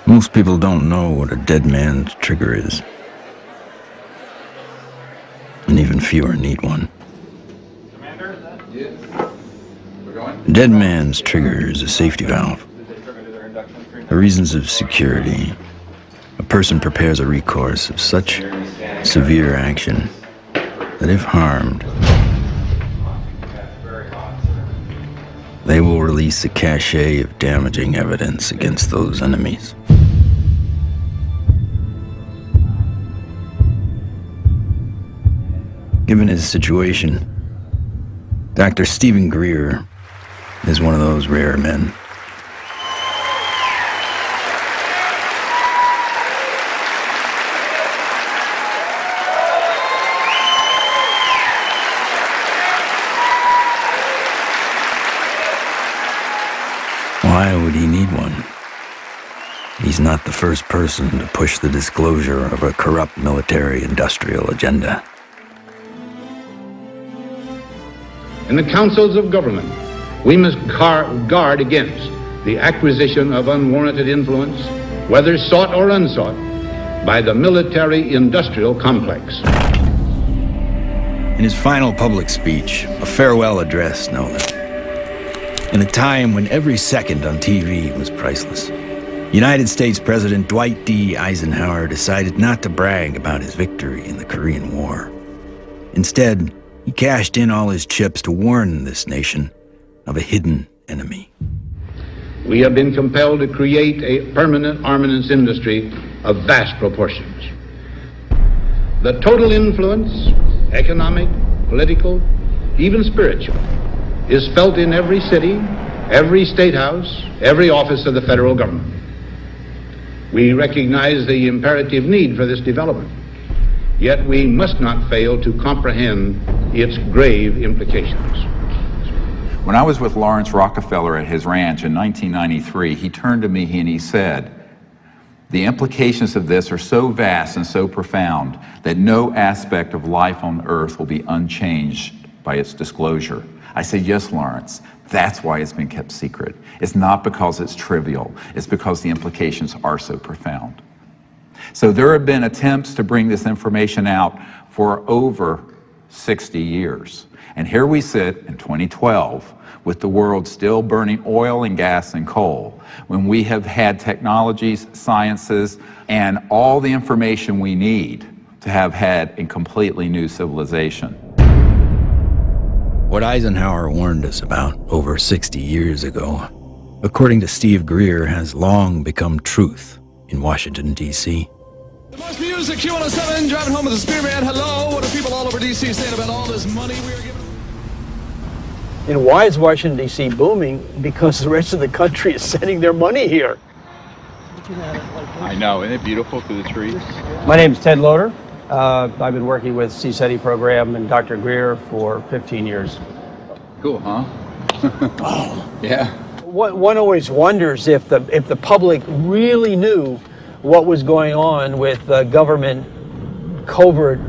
Most people don't know what a dead man's trigger is. And even fewer need one. Commander, is that? Yes. We're going? A dead man's trigger is a safety valve. For reasons of security, a person prepares a recourse of such severe action that if harmed, they will release a cache of damaging evidence against those enemies. Given his situation, Dr. Stivън Griър is one of those rare men. Why would he need one? He's not the first person to push the disclosure of a corrupt military-industrial agenda. In the councils of government, we must guard against the acquisition of unwarranted influence, whether sought or unsought, by the military-industrial complex. In his final public speech, a farewell address, no less, in a time when every second on TV was priceless, United States President Dwight D. Eisenhower decided not to brag about his victory in the Korean War. Instead, he cashed in all his chips to warn this nation of a hidden enemy. We have been compelled to create a permanent armaments industry of vast proportions. The total influence, economic, political, even spiritual, is felt in every city, every state house, every office of the federal government. We recognize the imperative need for this development, yet we must not fail to comprehend its grave implications. When I was with Lawrence Rockefeller at his ranch in 1993, he turned to me and he said, "The implications of this are so vast and so profound that no aspect of life on earth will be unchanged by its disclosure." I said, "Yes, Lawrence, that's why it's been kept secret. It's not because it's trivial, it's because the implications are so profound." So there have been attempts to bring this information out for over 60 years. And here we sit in 2012 with the world still burning oil and gas and coal, when we have had technologies, sciences, and all the information we need to have had a completely new civilization. What Eisenhower warned us about over 60 years ago, according to Steve Griър, has long become truth in Washington, D.C. The most music, Q107, driving home with the Spearman. Hello, what are people all over D.C. saying about all this money we are giving? And why is Washington, D.C. booming? Because the rest of the country is sending their money here. I know, isn't it beautiful through the trees? My name is Ted Loader. I've been working with CSETI program and Dr. Griъr for 15 years. Cool, huh? Yeah. One always wonders if the public really knew what was going on with government covert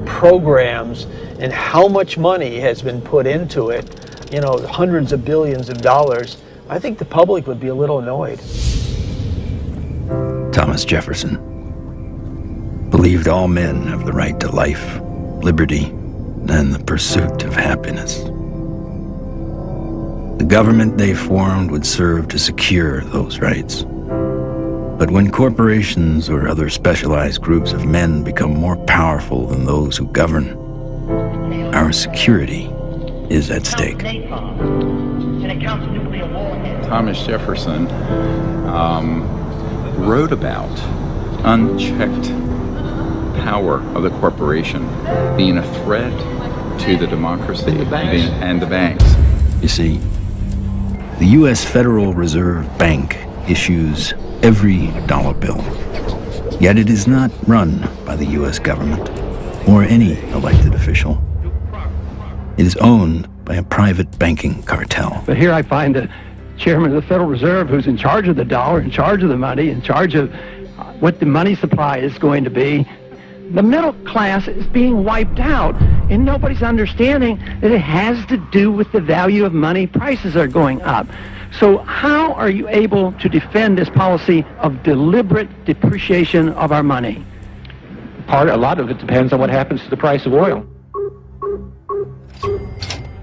programs and how much money has been put into it, you know, hundreds of billions of dollars. I think the public would be a little annoyed. Thomas Jefferson believed all men have the right to life, liberty, and the pursuit of happiness. The government they formed would serve to secure those rights. But when corporations or other specialized groups of men become more powerful than those who govern, our security is at stake. Thomas Jefferson wrote about unchecked power of the corporation being a threat to the democracy and the banks. You see, the U.S. Federal Reserve Bank issues every dollar bill, yet it is not run by the U.S. government or any elected official. It is owned by a private banking cartel. But here I find the chairman of the Federal Reserve, who's in charge of the dollar, in charge of the money, in charge of what the money supply is going to be, The middle class is being wiped out, and nobody's understanding that it has to do with the value of money. Prices are going up. So how are you able to defend this policy of deliberate depreciation of our money? A lot of it depends on what happens to the price of oil.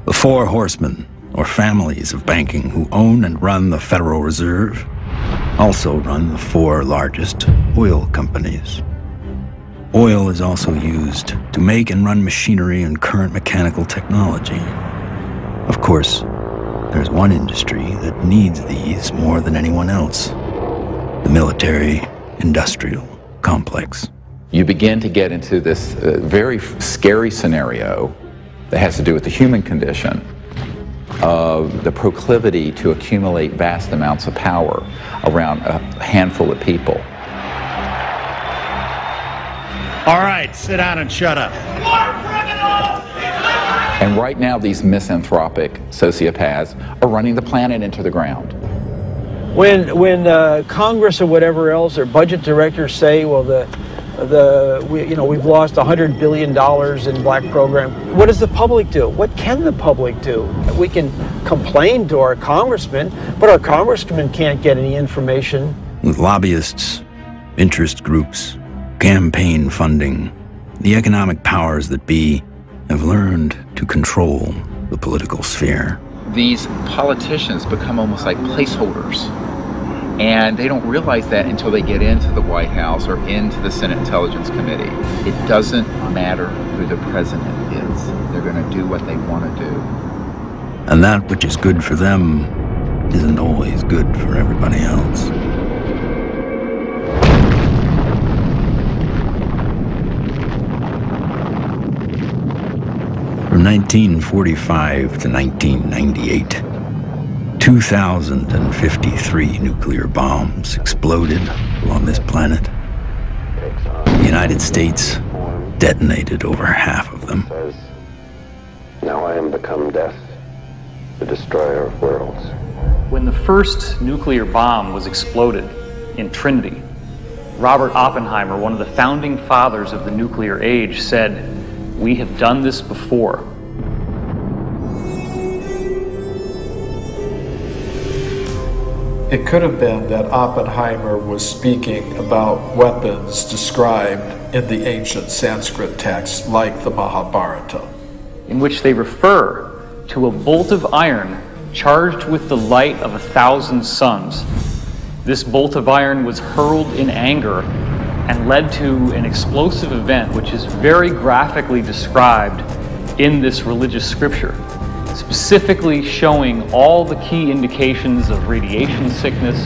The four horsemen, or families of banking who own and run the Federal Reserve, also run the four largest oil companies. Oil is also used to make and run machinery and current mechanical technology. Of course, there's one industry that needs these more than anyone else: the military-industrial complex. You begin to get into this very scary scenario that has to do with the human condition, of the proclivity to accumulate vast amounts of power around a handful of people. All right, sit down and shut up. And right now, these misanthropic sociopaths are running the planet into the ground. When Congress or whatever else, or budget directors say, well, we've lost $100 billion in black program, what does the public do? What can the public do? We can complain to our congressmen, but our congressmen can't get any information. With lobbyists, interest groups, campaign funding, the economic powers that be have learned to control the political sphere. These politicians become almost like placeholders, and they don't realize that until they get into the White House or into the Senate Intelligence Committee. It doesn't matter who the president is. They're going to do what they want to do. And that which is good for them isn't always good for everybody else. From 1945 to 1998, 2,053 nuclear bombs exploded on this planet. The United States detonated over half of them. Now I am become death, the destroyer of worlds. When the first nuclear bomb was exploded in Trinity, Robert Oppenheimer, one of the founding fathers of the nuclear age, said, "We have done this before." It could have been that Oppenheimer was speaking about weapons described in the ancient Sanskrit texts like the Mahabharata, in which they refer to a bolt of iron charged with the light of 1,000 suns. This bolt of iron was hurled in anger and led to an explosive event which is very graphically described in this religious scripture, specifically showing all the key indications of radiation sickness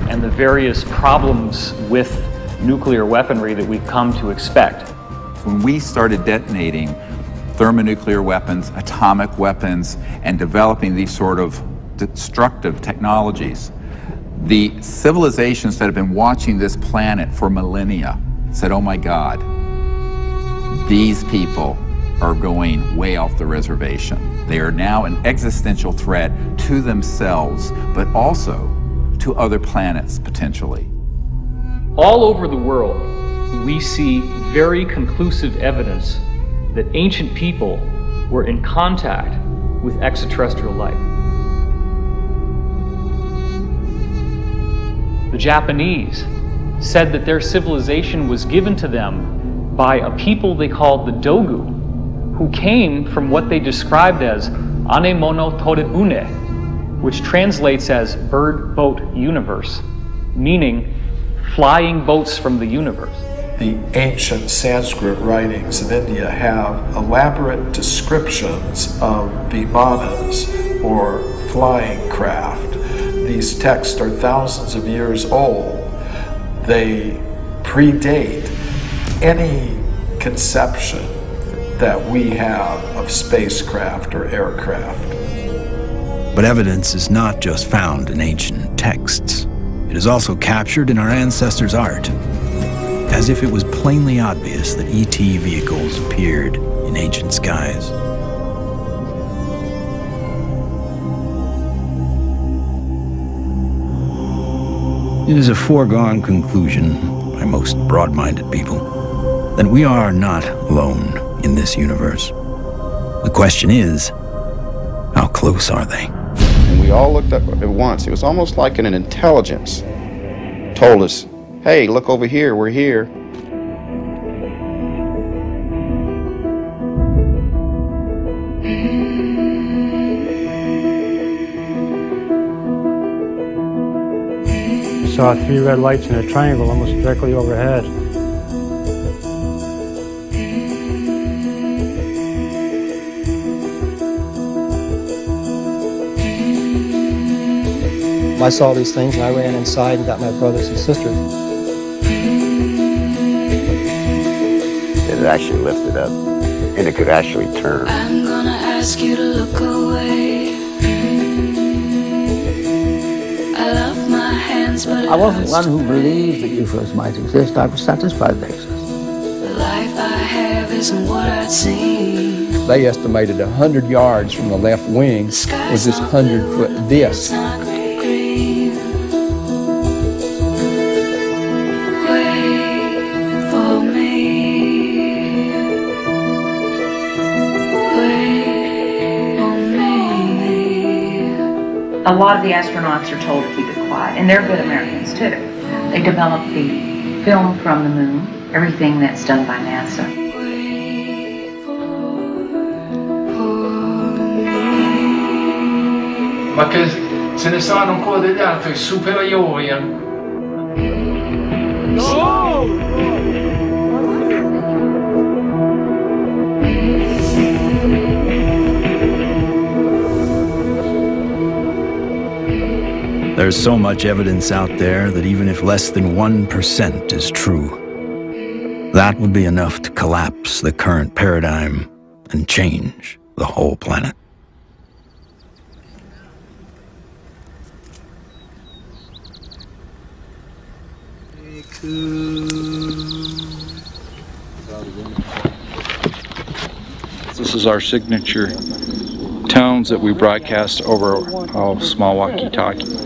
and the various problems with nuclear weaponry that we've come to expect. When we started detonating thermonuclear weapons, atomic weapons, and developing these sort of destructive technologies, the civilizations that have been watching this planet for millennia said, oh my God, these people are going way off the reservation. They are now an existential threat to themselves, but also to other planets potentially. All over the world, we see very conclusive evidence that ancient people were in contact with extraterrestrial life. The Japanese said that their civilization was given to them by a people they called the Dogu, who came from what they described as Anemono Torebune, which translates as bird boat universe, meaning flying boats from the universe. The ancient Sanskrit writings in India have elaborate descriptions of vimanas, or flying craft. These texts are thousands of years old. They predate any conception that we have of spacecraft or aircraft. But evidence is not just found in ancient texts. It is also captured in our ancestors' art, as if it was plainly obvious that ET vehicles appeared in ancient skies. It is a foregone conclusion by most broad-minded people then we are not alone in this universe. The question is, how close are they? And we all looked up at once. It was almost like an intelligence told us, hey, look over here, we're here. I saw 3 red lights in a triangle almost directly overhead. I saw these things and I ran inside and got my brothers and sisters. It actually lifted up and it could actually turn. I'm gonna ask you to look away. I love my hands, but I wasn't one who believed that UFOs might exist. I was satisfied they exist. the life I have isn't what I'd seen. They estimated 100 yards from the left wing was this 100-foot disc. A lot of the astronauts are told to keep it quiet, and they're good Americans too. They develop the film from the moon, everything that's done by NASA. Ma che se ne sanno ancora degli altri superiori. There's so much evidence out there that even if less than 1% is true, that would be enough to collapse the current paradigm and change the whole planet. This is our signature tones that we broadcast over a small walkie-talkie.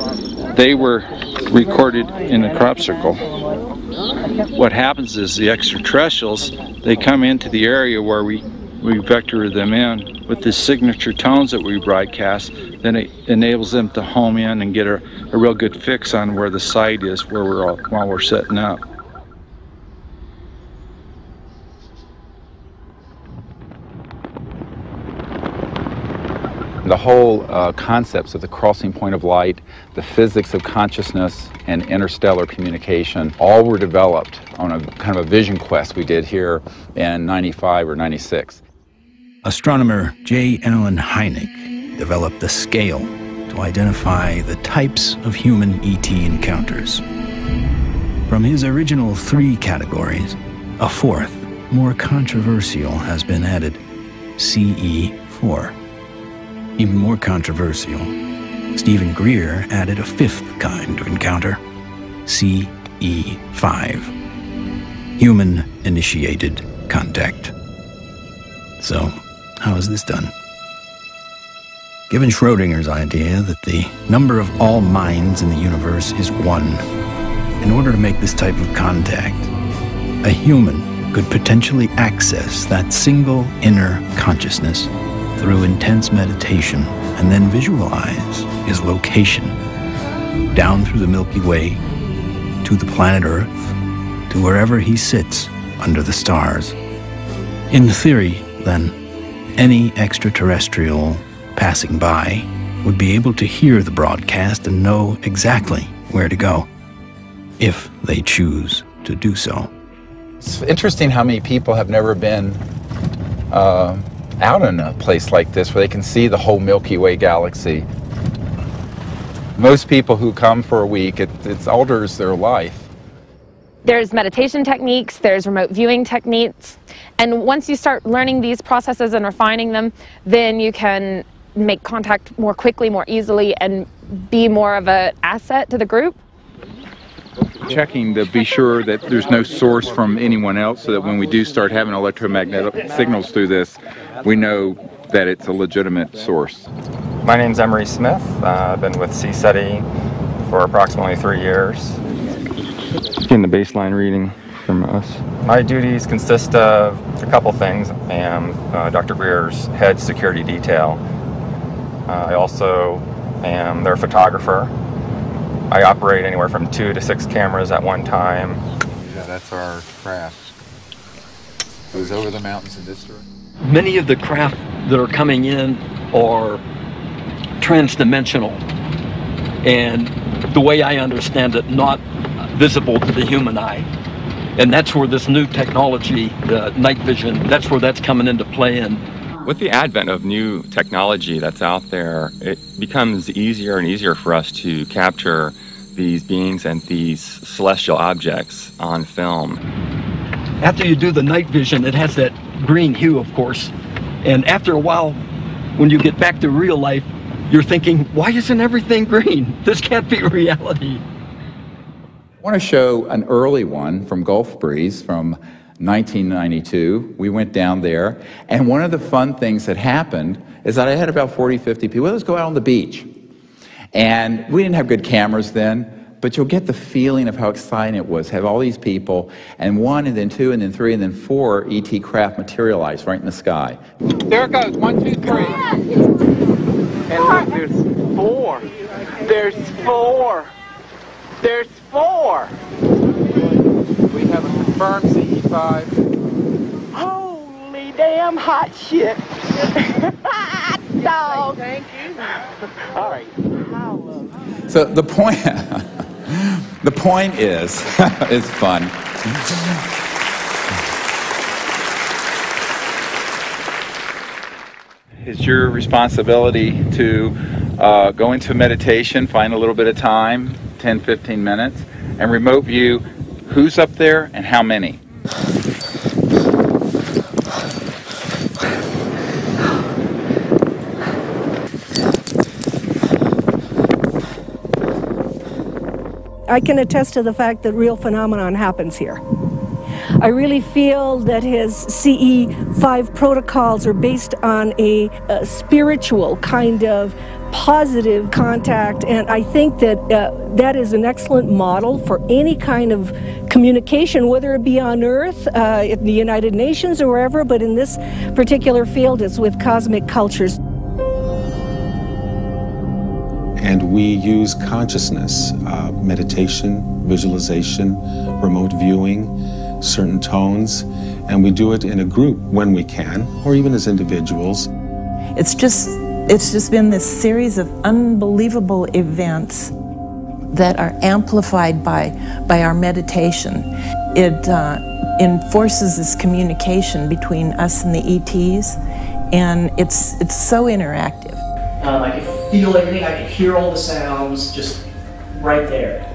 They were recorded in a crop circle. What happens is the extraterrestrials, they come into the area where we vector them in with the signature tones that we broadcast. Then it enables them to home in and get a real good fix on where the site is where while we're setting up. The whole concepts of the crossing point of light, the physics of consciousness, and interstellar communication all were developed on a kind of a vision quest we did here in 95 or 96. Astronomer J. Allen Hynek developed a scale to identify the types of human ET encounters. From his original 3 categories, a 4th, more controversial, has been added, CE4. Even more controversial, Stivън Griър added a 5th kind of encounter, CE5, human-initiated contact. So, how is this done? Given Schrödinger's idea that the number of all minds in the universe is 1, in order to make this type of contact, a human could potentially access that single inner consciousness through intense meditation and then visualize his location down through the Milky Way to the planet Earth to wherever he sits under the stars. In theory, then, any extraterrestrial passing by would be able to hear the broadcast and know exactly where to go, if they choose to do so. It's interesting how many people have never been out in a place like this where they can see the whole Milky Way galaxy. Most people who come for a week, it alters their life. There's meditation techniques, there's remote viewing techniques, and once you start learning these processes and refining them, then you can make contact more quickly, more easily, and be more of an asset to the group. Checking to be sure that there's no source from anyone else, so that when we do start having electromagnetic signals through this, we know that it's a legitimate source. My name's Emery Smith. I've been with CSETI for approximately 3 years. Getting the baseline reading. from us? My duties consist of a couple things. I am Dr. Greer's head security detail. I also am their photographer. I operate anywhere from 2 to 6 cameras at one time. Yeah, that's our craft. Goes over the mountains in this direction. Many of the craft that are coming in are transdimensional, and the way I understand it, not visible to the human eye. And that's where this new technology, the night vision, that's where that's coming into play. And with the advent of new technology that's out there, it becomes easier and easier for us to capture these beings and these celestial objects on film. After you do the night vision, it has that green hue, of course. And after a while, when you get back to real life, you're thinking, why isn't everything green? This can't be reality. I want to show an early one from Gulf Breeze from 1992. We went down there, and one of the fun things that happened is that I had about 40, 50 people. Let's go out on the beach. And we didn't have good cameras then, but you'll get the feeling of how exciting it was. Have all these people, and 1, and then 2, and then 3, and then 4 ET craft materialize right in the sky. There it goes, 1, 2, 3. And look, there's 4. There's 4. There's 4. We have a confirmed CE5. Holy damn hot shit. Hot dog. Thank you. All right. So the point, the point is, it's fun. It's your responsibility to go into meditation, find a little bit of time, 10, 15 minutes, and remote view who's up there and how many. I can attest to the fact that real phenomenon happens here. I really feel that his CE5 protocols are based on a spiritual kind of positive contact, and I think that that is an excellent model for any kind of communication, whether it be on Earth, in the United Nations or wherever, but in this particular field it's with cosmic cultures. And we use consciousness, meditation, visualization, remote viewing, certain tones, and we do it in a group when we can, or even as individuals. It's just been this series of unbelievable events that are amplified by our meditation. It enforces this communication between us and the ETs, and it's so interactive. I could feel everything, I could hear all the sounds just right there.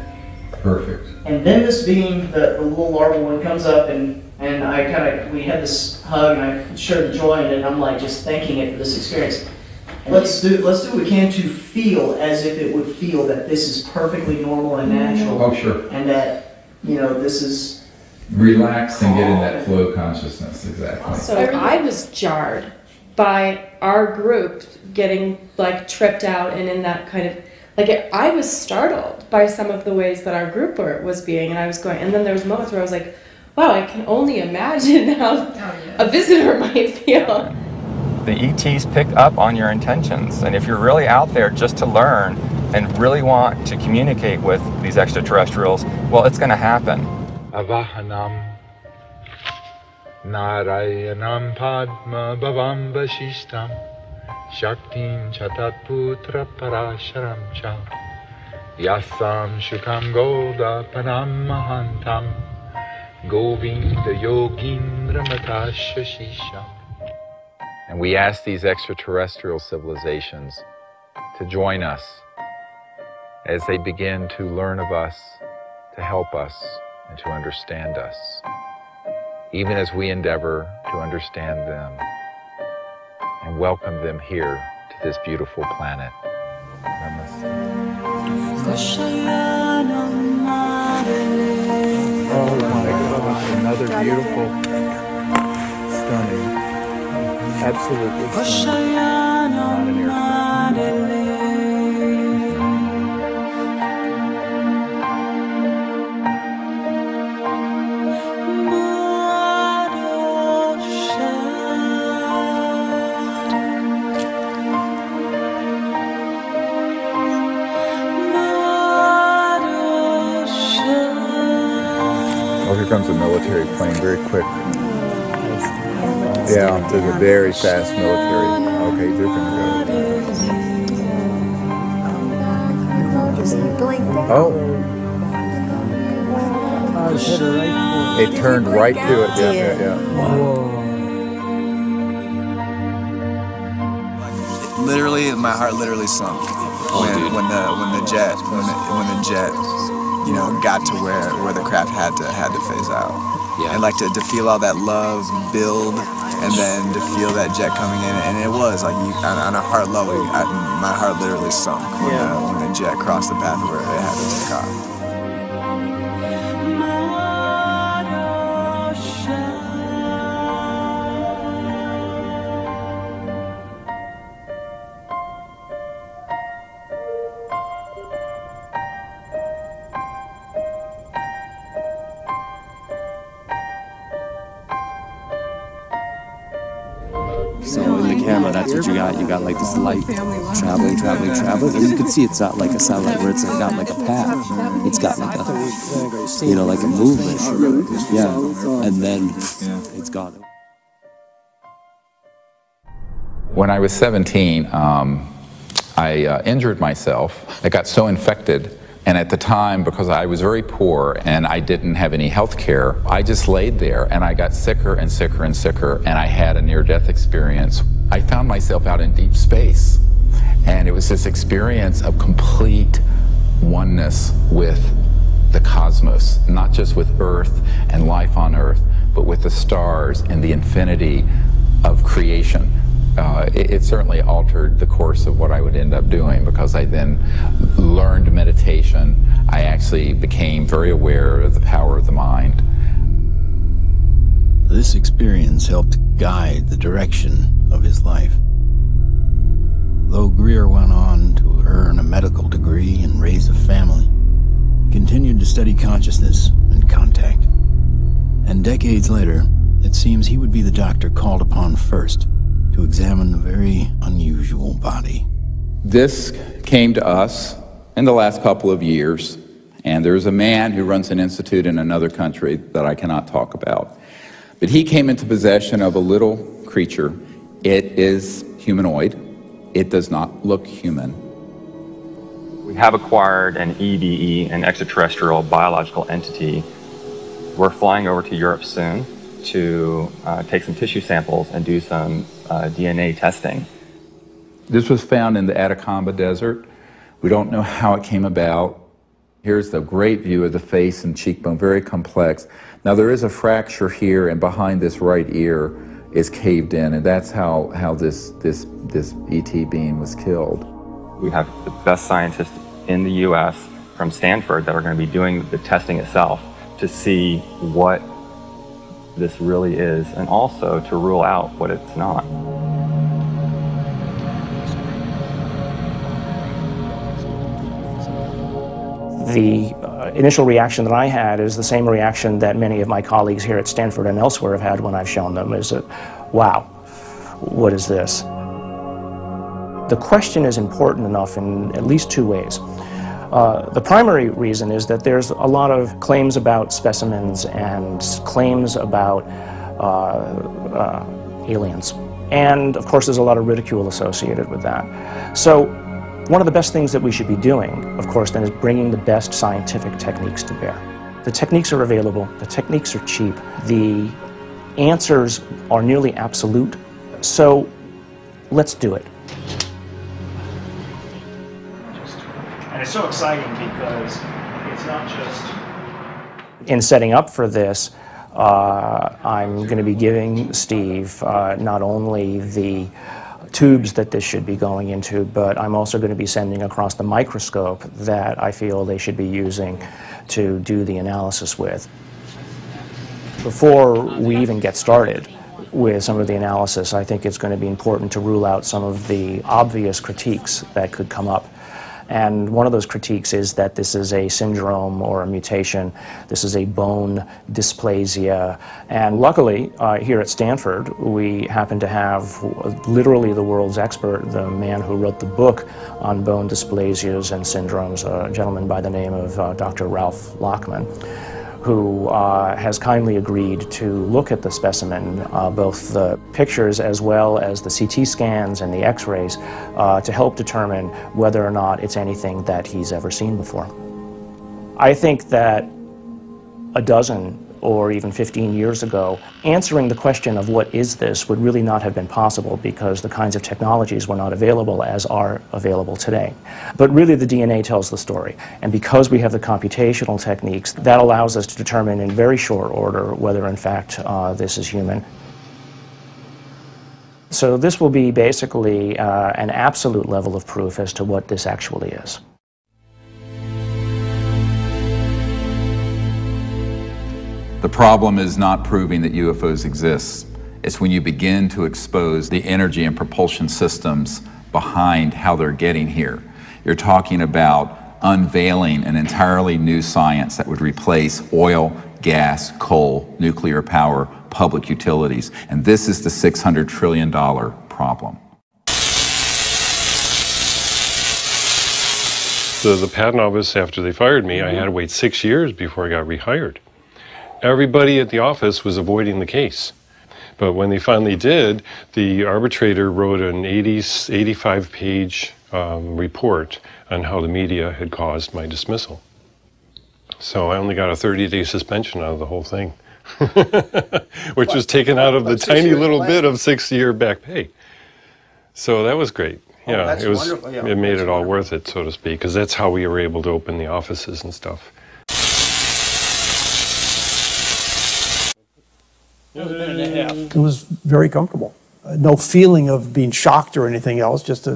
Perfect. And then this being the little larval one comes up, and we had this hug, and I shared the joy in it, and I'm like just thanking it for this experience. Let's do what we can to feel as if it would feel that this is perfectly normal and natural. Oh, sure. And that, this is... Relax and get in that flow consciousness, exactly. So I was jarred by our group getting tripped out and in that kind of, I was startled by some of the ways that our group was being, and I was going, and then there was moments where I was like, wow, I can only imagine how a visitor might feel. The ETs pick up on your intentions, and if you're really out there just to learn and really want to communicate with these extraterrestrials, well, it's going to happen. Avahanam Narayanam Padma Bhavam Vasishtam Shaktim Chatat Putra Parasharam Cha Yasam Shukam Goda Param Mahantam Govinda Yogindra Matashashisha. And we ask these extraterrestrial civilizations to join us as they begin to learn of us, to help us, and to understand us, even as we endeavor to understand them and welcome them here to this beautiful planet. Namaste. Oh my gosh, another beautiful, stunning, absolutely stunning. Not an airplane. comes a military plane very quick. Yeah, there's a very fast military. Okay, they're going to go. Oh. It turned right to it. Yeah. Literally, my heart literally sunk when the jet, you know, got to where the craft had to phase out. Yeah. And like to feel all that love build, and then to feel that jet coming in, and it was like on a heart level, my heart literally sunk when the jet crossed the path where it had to take off. So in the camera, that's what you got. You got like this light traveling, and you can see it's not like a satellite where it's not like a path. It's got like a, you know, like a movement. Yeah, and then it's gone. When I was 17, I injured myself. I got so infected. And at the time, because I was very poor and I didn't have any health care, I just laid there and I got sicker and sicker and sicker, and I had a near-death experience. I found myself out in deep space, and it was this experience of complete oneness with the cosmos, not just with Earth and life on Earth, but with the stars and the infinity of creation. It certainly altered the course of what I would end up doing, because I then learned meditation. I actually became very aware of the power of the mind. This experience helped guide the direction of his life. Though Griър went on to earn a medical degree and raise a family, he continued to study consciousness and contact. And decades later, it seems he would be the doctor called upon first to examine the very unusual body. This came to us in the last couple of years, and there's a man who runs an institute in another country that I cannot talk about. But he came into possession of a little creature. It is humanoid. It does not look human. We have acquired an EBE, an extraterrestrial biological entity. We're flying over to Europe soon to take some tissue samples and do some DNA testing. This was found in the Atacama Desert. We don't know how it came about. Here's the great view of the face and cheekbone, very complex. Now there is a fracture here, and behind this right ear is caved in, and that's how this ET being was killed. We have the best scientists in the US from Stanford that are going to be doing the testing itself to see what this really is, and also to rule out what it's not. The initial reaction that I had is the same reaction that many of my colleagues here at Stanford and elsewhere have had when I've shown them, is that, wow, what is this? The question is important enough in at least two ways. The primary reason is that there's a lot of claims about specimens and claims about aliens. And of course there's a lot of ridicule associated with that. So one of the best things that we should be doing, of course, then is bringing the best scientific techniques to bear. The techniques are available, the techniques are cheap, the answers are nearly absolute, so let's do it. And it's so exciting because it's not just... In setting up for this, I'm going to be giving Steve not only the tubes that this should be going into, but I'm also going to be sending across the microscope that I feel they should be using to do the analysis with. Before we even get started with some of the analysis, I think it's going to be important to rule out some of the obvious critiques that could come up. And one of those critiques is that this is a syndrome or a mutation. This is a bone dysplasia. And luckily, here at Stanford, we happen to have literally the world's expert, the man who wrote the book on bone dysplasias and syndromes, a gentleman by the name of Dr. Ralph Lachman, who has kindly agreed to look at the specimen, both the pictures as well as the CT scans and the X-rays, to help determine whether or not it's anything that he's ever seen before. I think that a dozen or even 15 years ago, answering the question of what is this would really not have been possible because the kinds of technologies were not available as are available today. But really the DNA tells the story, and because we have the computational techniques, that allows us to determine in very short order whether in fact this is human. So this will be basically an absolute level of proof as to what this actually is. The problem is not proving that UFOs exist. It's when you begin to expose the energy and propulsion systems behind how they're getting here. You're talking about unveiling an entirely new science that would replace oil, gas, coal, nuclear power, public utilities. And this is the $600 trillion problem. The patent office, after they fired me, I had to wait 6 years before I got rehired. Everybody at the office was avoiding the case. But when they finally did, the arbitrator wrote an 85-page report on how the media had caused my dismissal. So I only got a 30-day suspension out of the whole thing, which was taken out of the tiny little bit of 6-year back pay. So that was great. Yeah, it was. Yeah, it made it all worth it, so to speak, because that's how we were able to open the offices and stuff. It was very comfortable. No feeling of being shocked or anything else, just a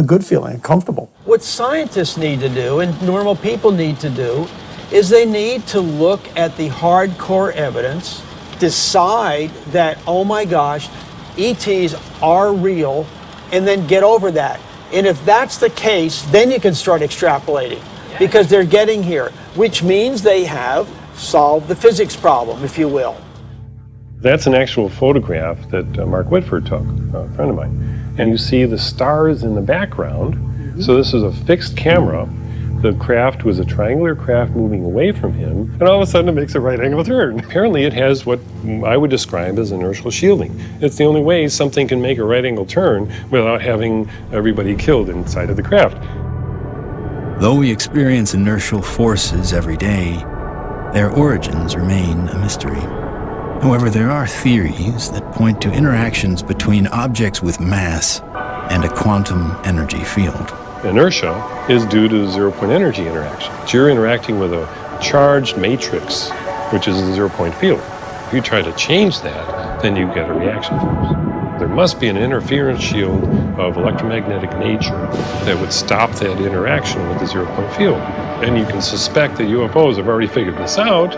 good feeling, comfortable. What scientists need to do, and normal people need to do, is they need to look at the hardcore evidence, decide that, oh my gosh, ETs are real, and then get over that. And if that's the case, then you can start extrapolating, because they're getting here, which means they have solved the physics problem, if you will. That's an actual photograph that Mark Whitford took, a friend of mine. And you see the stars in the background. So this is a fixed camera. The craft was a triangular craft moving away from him, and all of a sudden it makes a right angle turn. Apparently it has what I would describe as inertial shielding. It's the only way something can make a right angle turn without having everybody killed inside of the craft. Though we experience inertial forces every day, their origins remain a mystery. However, there are theories that point to interactions between objects with mass and a quantum energy field. Inertia is due to zero-point energy interaction. So you're interacting with a charged matrix, which is a zero-point field. If you try to change that, then you get a reaction force. There must be an interference shield of electromagnetic nature that would stop that interaction with the zero-point field. And you can suspect that UFOs have already figured this out,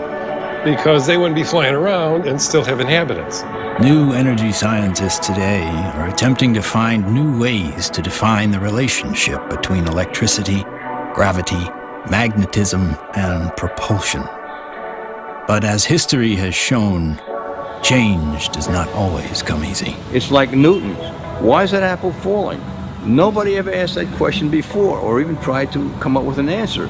because they wouldn't be flying around and still have inhabitants. New energy scientists today are attempting to find new ways to define the relationship between electricity, gravity, magnetism, and propulsion. But as history has shown, change does not always come easy. It's like Newton. Why is that apple falling? Nobody ever asked that question before or even tried to come up with an answer.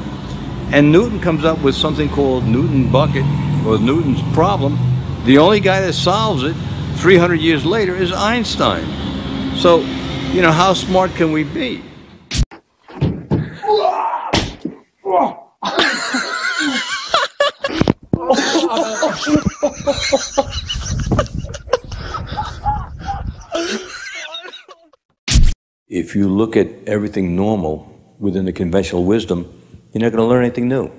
And Newton comes up with something called Newton bucket, or Newton's problem. The only guy that solves it 300 years later is Einstein. So, how smart can we be? If you look at everything normal within the conventional wisdom, you're not going to learn anything new.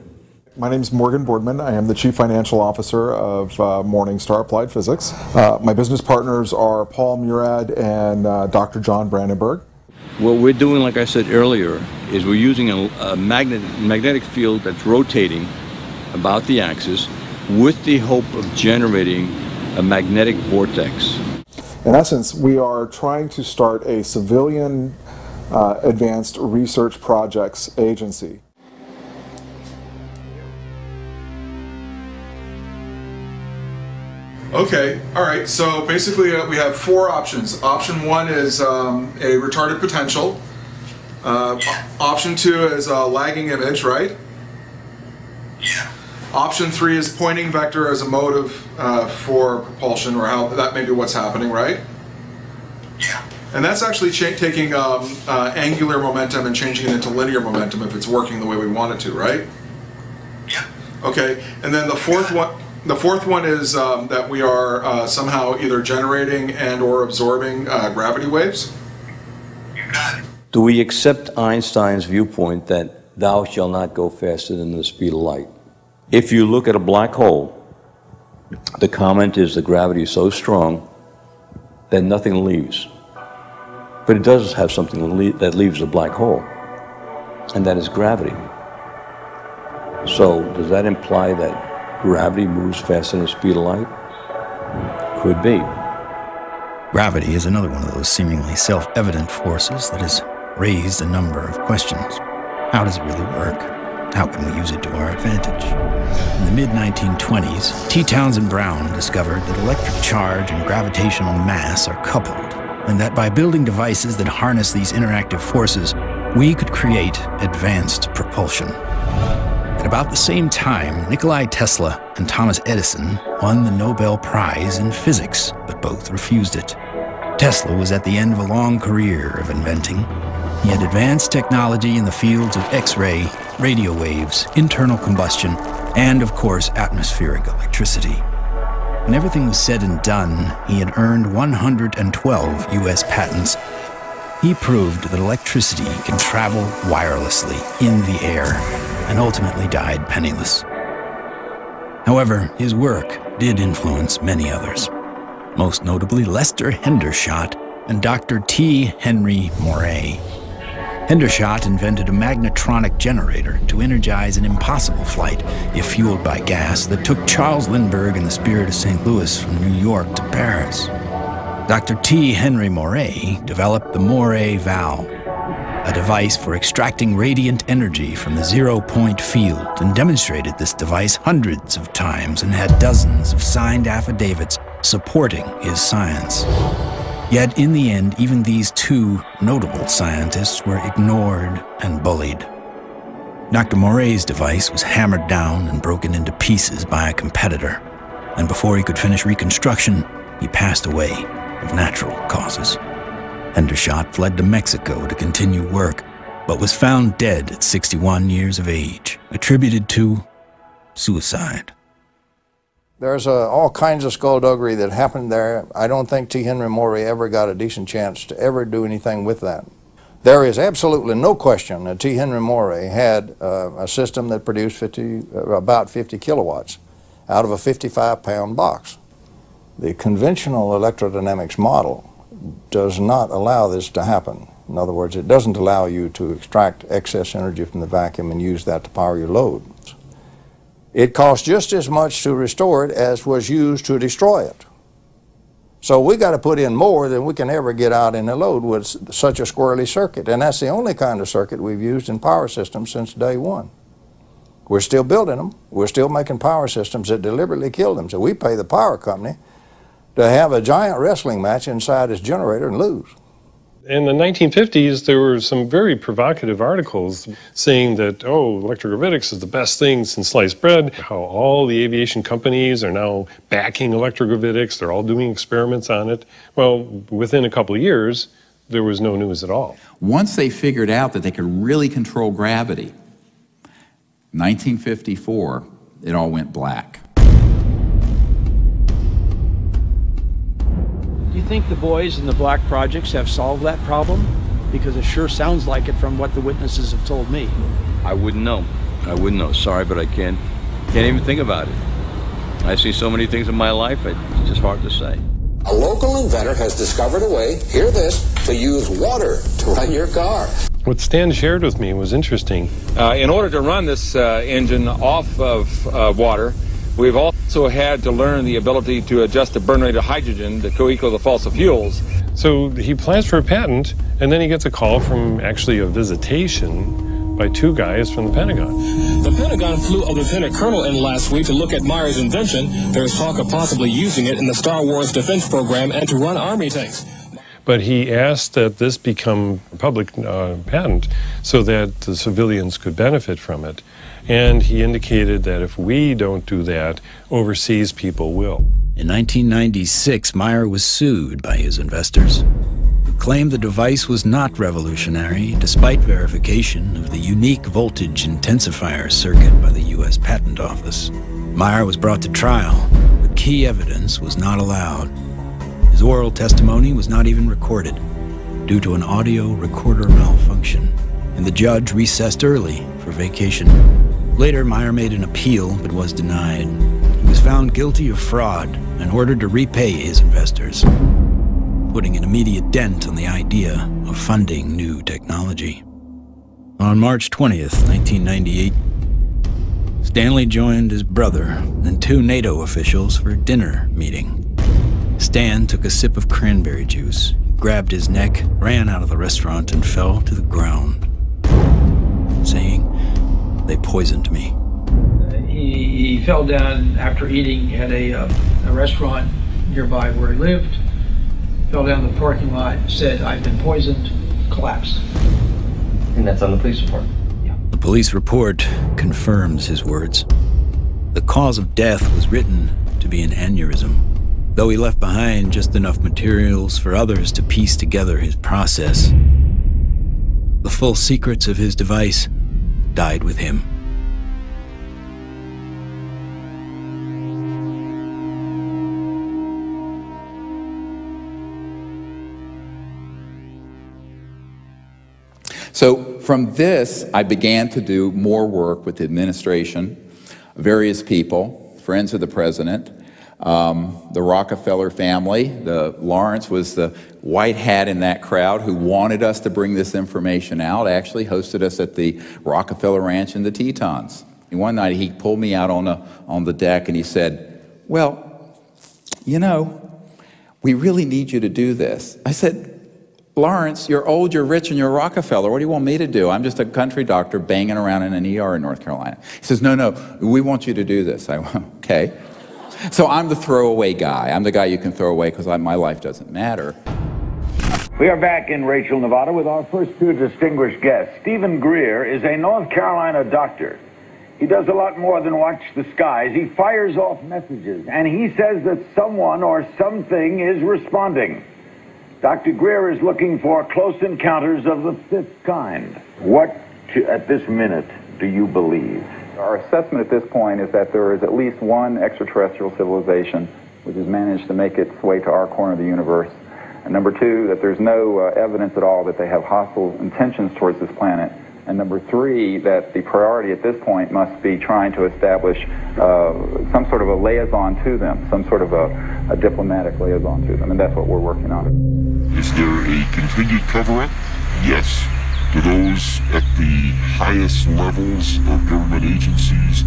My name is Morgan Boardman. I am the Chief Financial Officer of Morningstar Applied Physics. My business partners are Paul Murad and Dr. John Brandenburg. What we're doing, like I said earlier, is we're using a magnetic field that's rotating about the axis with the hope of generating a magnetic vortex. In essence, we are trying to start a civilian advanced research projects agency. Okay, all right, so basically we have 4 options. Option 1 is a retarded potential. Option 2 is a lagging image, right? Yeah. Option 3 is pointing vector as a motive for propulsion, or how that may be what's happening, right? Yeah. And that's actually taking angular momentum and changing it into linear momentum if it's working the way we want it to, right? Yeah. Okay. And then the fourth one. The fourth one is that we are somehow either generating and or absorbing gravity waves. You got it. Do we accept Einstein's viewpoint that thou shalt not go faster than the speed of light? If you look at a black hole, the comment is the gravity is so strong that nothing leaves. But it does have something that leaves the black hole, and that is gravity. So does that imply that gravity moves faster than the speed of light? Could be. Gravity is another one of those seemingly self-evident forces that has raised a number of questions. How does it really work? How can we use it to our advantage? In the mid-1920s, T. Townsend Brown discovered that electric charge and gravitational mass are coupled, and that by building devices that harness these interactive forces, we could create advanced propulsion. At about the same time, Nikola Tesla and Thomas Edison won the Nobel Prize in physics, but both refused it. Tesla was at the end of a long career of inventing. He had advanced technology in the fields of X-ray, radio waves, internal combustion, and, of course, atmospheric electricity. When everything was said and done, he had earned 112 U.S. patents. He proved that electricity can travel wirelessly in the air, and ultimately died penniless. However, his work did influence many others, most notably Lester Hendershot and Dr. T. Henry Moray. Hendershot invented a magnetronic generator to energize an impossible flight, if fueled by gas, that took Charles Lindbergh and the Spirit of St. Louis from New York to Paris. Dr. T. Henry Moray developed the Moray valve, a device for extracting radiant energy from the zero-point field, and demonstrated this device hundreds of times and had dozens of signed affidavits supporting his science. Yet in the end, even these two notable scientists were ignored and bullied. Dr. Moray's device was hammered down and broken into pieces by a competitor, and before he could finish reconstruction, he passed away of natural causes. Hendershot fled to Mexico to continue work, but was found dead at 61 years of age, attributed to suicide. There's all kinds of skullduggery that happened there. I don't think T. Henry Moray ever got a decent chance to ever do anything with that. There is absolutely no question that T. Henry Moray had a system that produced about 50 kilowatts out of a 55-pound box. The conventional electrodynamics model does not allow this to happen. In other words, it doesn't allow you to extract excess energy from the vacuum and use that to power your loads. It costs just as much to restore it as was used to destroy it. So we got to put in more than we can ever get out in a load with such a squirrely circuit. And that's the only kind of circuit we've used in power systems since day one. We're still building them. We're still making power systems that deliberately kill them. So we pay the power company to have a giant wrestling match inside his generator and lose. In the 1950s, there were some very provocative articles saying that, oh, electrogravitics is the best thing since sliced bread, how all the aviation companies are now backing electrogravitics, they're all doing experiments on it. Well, within a couple of years, there was no news at all. Once they figured out that they could really control gravity, 1954, it all went black. Do you think the boys in the black projects have solved that problem? Because it sure sounds like it from what the witnesses have told me. I wouldn't know. I wouldn't know. Sorry, but I can't even think about it. I see so many things in my life, it's just hard to say. A local inventor has discovered a way, hear this, to use water to run your car. What Stan shared with me was interesting. In order to run this engine off of water, we've also had to learn the ability to adjust the burn rate of hydrogen to co-equal the fossil fuels. So he applies for a patent, and then he gets a call from actually a visitation by two guys from the Pentagon. The Pentagon flew a lieutenant colonel in last week to look at Meyer's invention. There's talk of possibly using it in the Star Wars defense program and to run army tanks. But he asked that this become public patent so that the civilians could benefit from it. And he indicated that if we don't do that, overseas people will. In 1996, Meyer was sued by his investors, who claimed the device was not revolutionary, despite verification of the unique voltage intensifier circuit by the U.S. Patent Office. Meyer was brought to trial, but key evidence was not allowed. His oral testimony was not even recorded due to an audio recorder malfunction, and the judge recessed early for vacation. Later, Meyer made an appeal but was denied. He was found guilty of fraud and ordered to repay his investors, putting an immediate dent on the idea of funding new technology. On March 20th, 1998, Stanley joined his brother and 2 NATO officials for a dinner meeting. Stan took a sip of cranberry juice, grabbed his neck, ran out of the restaurant, and fell to the ground, saying, "They poisoned me." He fell down after eating at a restaurant nearby where he lived, fell down the parking lot, said, "I've been poisoned," collapsed. And that's on the police report? Yeah. The police report confirms his words. The cause of death was written to be an aneurysm, though he left behind just enough materials for others to piece together his process. The full secrets of his device died with him. So from this, I began to do more work with the administration, various people, friends of the president, the Rockefeller family. Lawrence was the white hat in that crowd who wanted us to bring this information out, actually hosted us at the Rockefeller Ranch in the Tetons. And one night he pulled me out on the deck and he said, "Well, you know, we really need you to do this." I said, "Lawrence, you're old, you're rich, and you're Rockefeller. What do you want me to do? I'm just a country doctor banging around in an ER in North Carolina." He says, "No, we want you to do this." I went, "Okay." So I'm the throwaway guy. I'm the guy you can throw away because my life doesn't matter. We are back in Rachel, Nevada with our first 2 distinguished guests. Stivън Гриър is a North Carolina doctor. He does a lot more than watch the skies. He fires off messages, and he says that someone or something is responding. Dr. Gриър is looking for close encounters of the 5th kind. What, at this minute, do you believe? Our assessment at this point is that there is at least one extraterrestrial civilization which has managed to make its way to our corner of the universe. And number 2, that there's no evidence at all that they have hostile intentions towards this planet. And number 3, that the priority at this point must be trying to establish some sort of a liaison to them, some sort of a diplomatic liaison to them, and that's what we're working on. Is there a continued cover-up? Yes. Do those at the highest levels of government agencies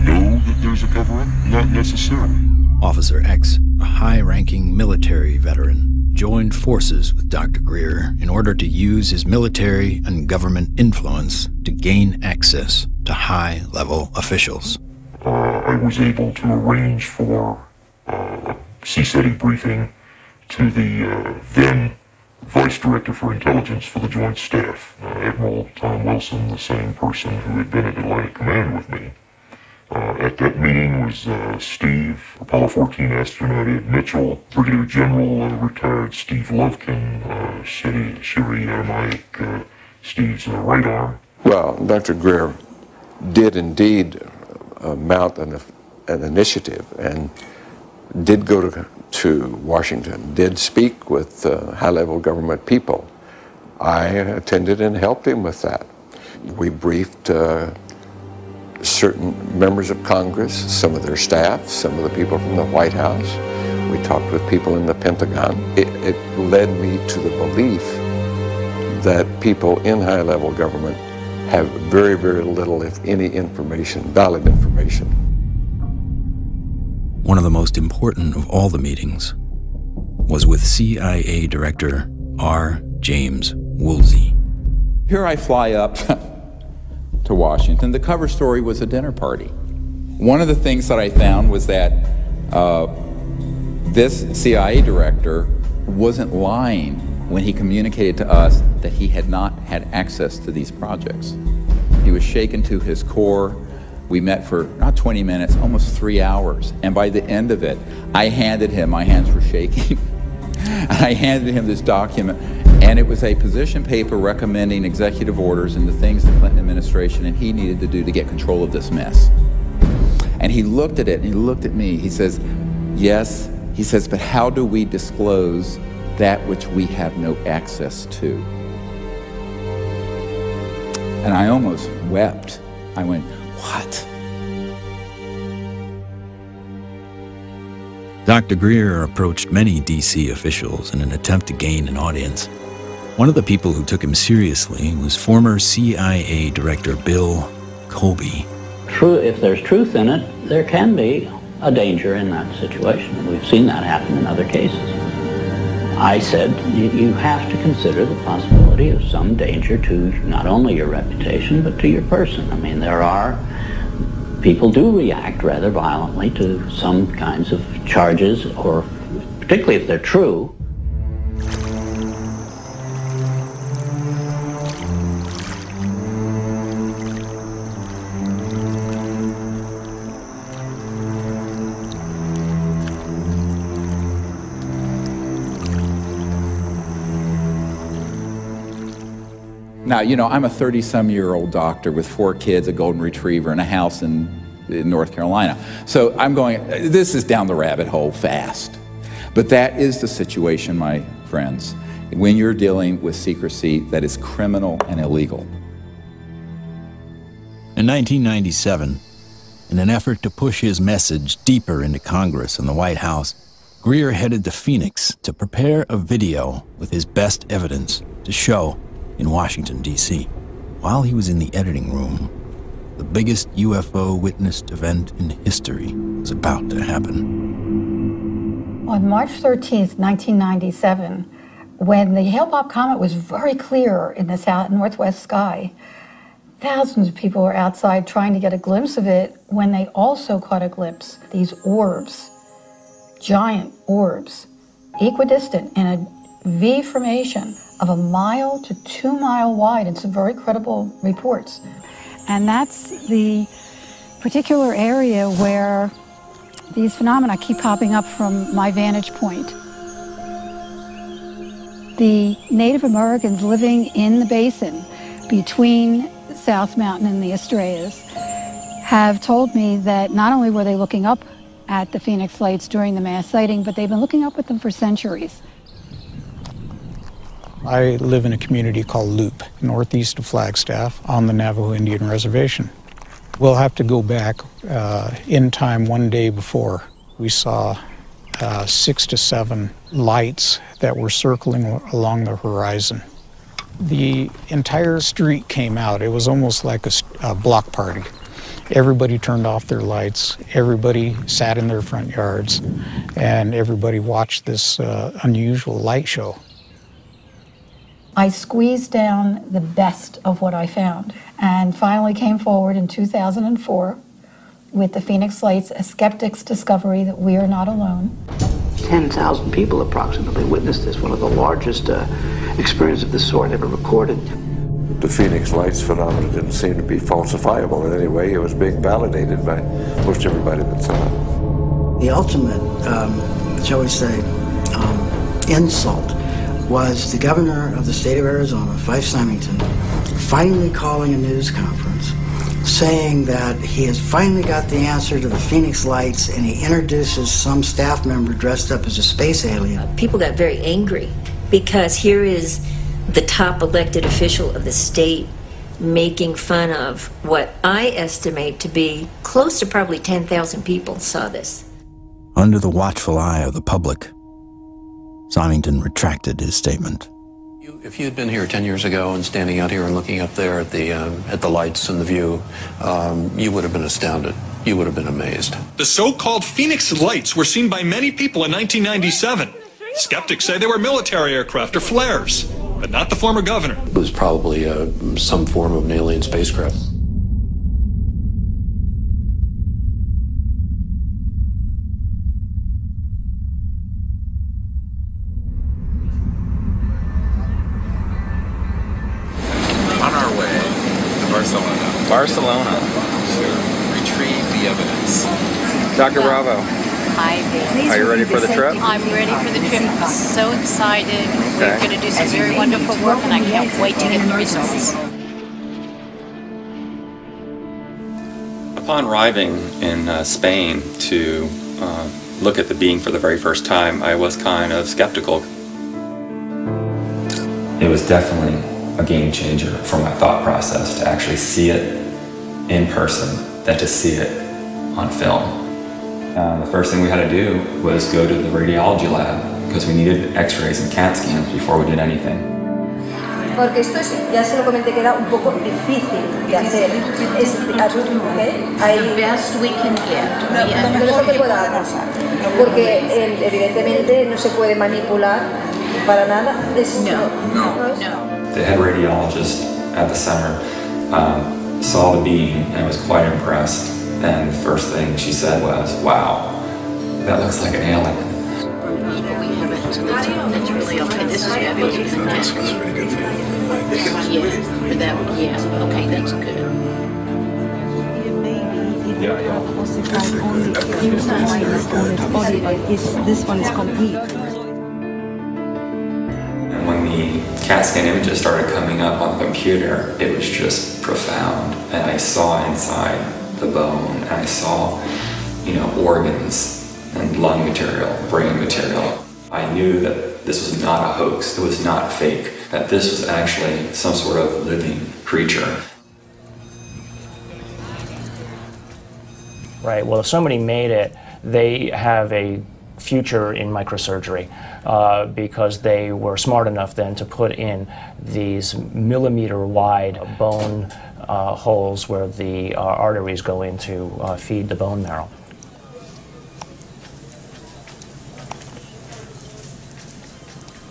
know that there's a cover-up? Not necessarily. Officer X, a high-ranking military veteran, joined forces with Dr. Gриър in order to use his military and government influence to gain access to high-level officials. I was able to arrange for a CSETI briefing to the then Vice Director for Intelligence for the Joint Staff, Admiral Tom Wilson, the same person who had been at Atlantic Command with me. At that meeting was Steve, Apollo 14 astronaut Ed Mitchell, Brigadier General retired Steve Lovkin, Siri Aramaic, Steve's right arm. Well, Dr. Gриър did indeed mount an initiative and did go to Washington, did speak with high-level government people. I attended and helped him with that. We briefed certain members of Congress, some of their staff, some of the people from the White House. We talked with people in the Pentagon. It led me to the belief that people in high-level government have very, very little, if any, information, valid information. One of the most important of all the meetings was with CIA Director R. James Woolsey. Here I fly up to Washington. The cover story was a dinner party. One of the things that I found was that this CIA director wasn't lying when he communicated to us that he had not had access to these projects. He was shaken to his core. We met for not 20 minutes, almost 3 hours. And by the end of it, I handed him, my hands were shaking, I handed him this document, and it was a position paper recommending executive orders and the things the Clinton administration and he needed to do to get control of this mess. And he looked at it, and he looked at me. He says, yes, he says, but how do we disclose that which we have no access to? And I almost wept. I went, what? Dr. Griъr approached many DC officials in an attempt to gain an audience. One of the people who took him seriously was former CIA Director Bill Colby. If there's truth in it, there can be a danger in that situation. We've seen that happen in other cases. I said, you have to consider the possibility of some danger to not only your reputation, but to your person. I mean, people do react rather violently to some kinds of charges, or particularly if they're true. Now, you know, I'm a 30-some-year-old doctor with 4 kids, a golden retriever, and a house in North Carolina. So I'm going, this is down the rabbit hole fast. But that is the situation, my friends, when you're dealing with secrecy that is criminal and illegal. In 1997, in an effort to push his message deeper into Congress and the White House, Griъr headed to Phoenix to prepare a video with his best evidence to show in Washington, D.C. While he was in the editing room, the biggest UFO witnessed event in history was about to happen. On March 13th, 1997, when the Hale-Bopp comet was very clear in the northwest sky, thousands of people were outside trying to get a glimpse of it when they also caught a glimpse. These orbs, giant orbs, equidistant in a V formation of 1 mile to 2 mile wide in some very credible reports. And that's the particular area where these phenomena keep popping up from my vantage point. The Native Americans living in the basin between South Mountain and the Estrellas have told me that not only were they looking up at the Phoenix Lights during the mass sighting, but they've been looking up at them for centuries. I live in a community called Loop, northeast of Flagstaff, on the Navajo Indian Reservation. We'll have to go back in time one day before. We saw 6 to 7 lights that were circling along the horizon. The entire street came out. It was almost like a block party. Everybody turned off their lights, everybody sat in their front yards, and everybody watched this unusual light show. I squeezed down the best of what I found and finally came forward in 2004 with the Phoenix Lights, a skeptic's discovery that we are not alone. 10,000 people approximately witnessed this, one of the largest experiences of this sort ever recorded. The Phoenix Lights phenomenon didn't seem to be falsifiable in any way. It was being validated by most everybody that saw it. The ultimate, shall we say, insult was the governor of the state of Arizona, Fife Symington, finally calling a news conference saying that he has finally got the answer to the Phoenix Lights, and he introduces some staff member dressed up as a space alien. People got very angry because here is the top elected official of the state making fun of what I estimate to be close to probably 10,000 people saw this. Under the watchful eye of the public, Symington retracted his statement. If you had been here 10 years ago and standing out here and looking up there at the lights and the view, you would have been astounded. You would have been amazed. The so-called Phoenix Lights were seen by many people in 1997. Skeptics say they were military aircraft or flares, but not the former governor. It was probably some form of an alien spacecraft. Barcelona. Barcelona. To retrieve the evidence. Dr. Bravo. Hi, Bill. Are you ready for the trip? I'm ready for the trip. I'm so excited. We're going to do some very wonderful work, and I can't wait to get the results. Upon arriving in Spain to look at the being for the very first time, I was kind of skeptical. It was definitely a game changer for my thought process to actually see it in person than to see it on film. The first thing we had to do was go to the radiology lab because we needed x-rays and CAT scans before we did anything. Porque esto es, ya se lo comenté que era un poco difícil de hacer. Es the best we can get. No es lo que pueda pasar, porque evidentemente no se puede manipular para nada. The head radiologist at the center saw the being and was quite impressed. And the first thing she said was, "Wow, that looks like an alien." We have it, so that's really okay. This is fabulous. That's really good for you. Yeah, okay, that's good. This one is complete. And when the CAT scan images started coming up on the computer, it was just profound. And I saw inside the bone, and I saw, organs and lung material, brain material. I knew that this was not a hoax, it was not fake, that this was actually some sort of living creature. Right, well, if somebody made it, they have a future in microsurgery because they were smart enough then to put in these millimeter-wide bone holes where the arteries go in to feed the bone marrow.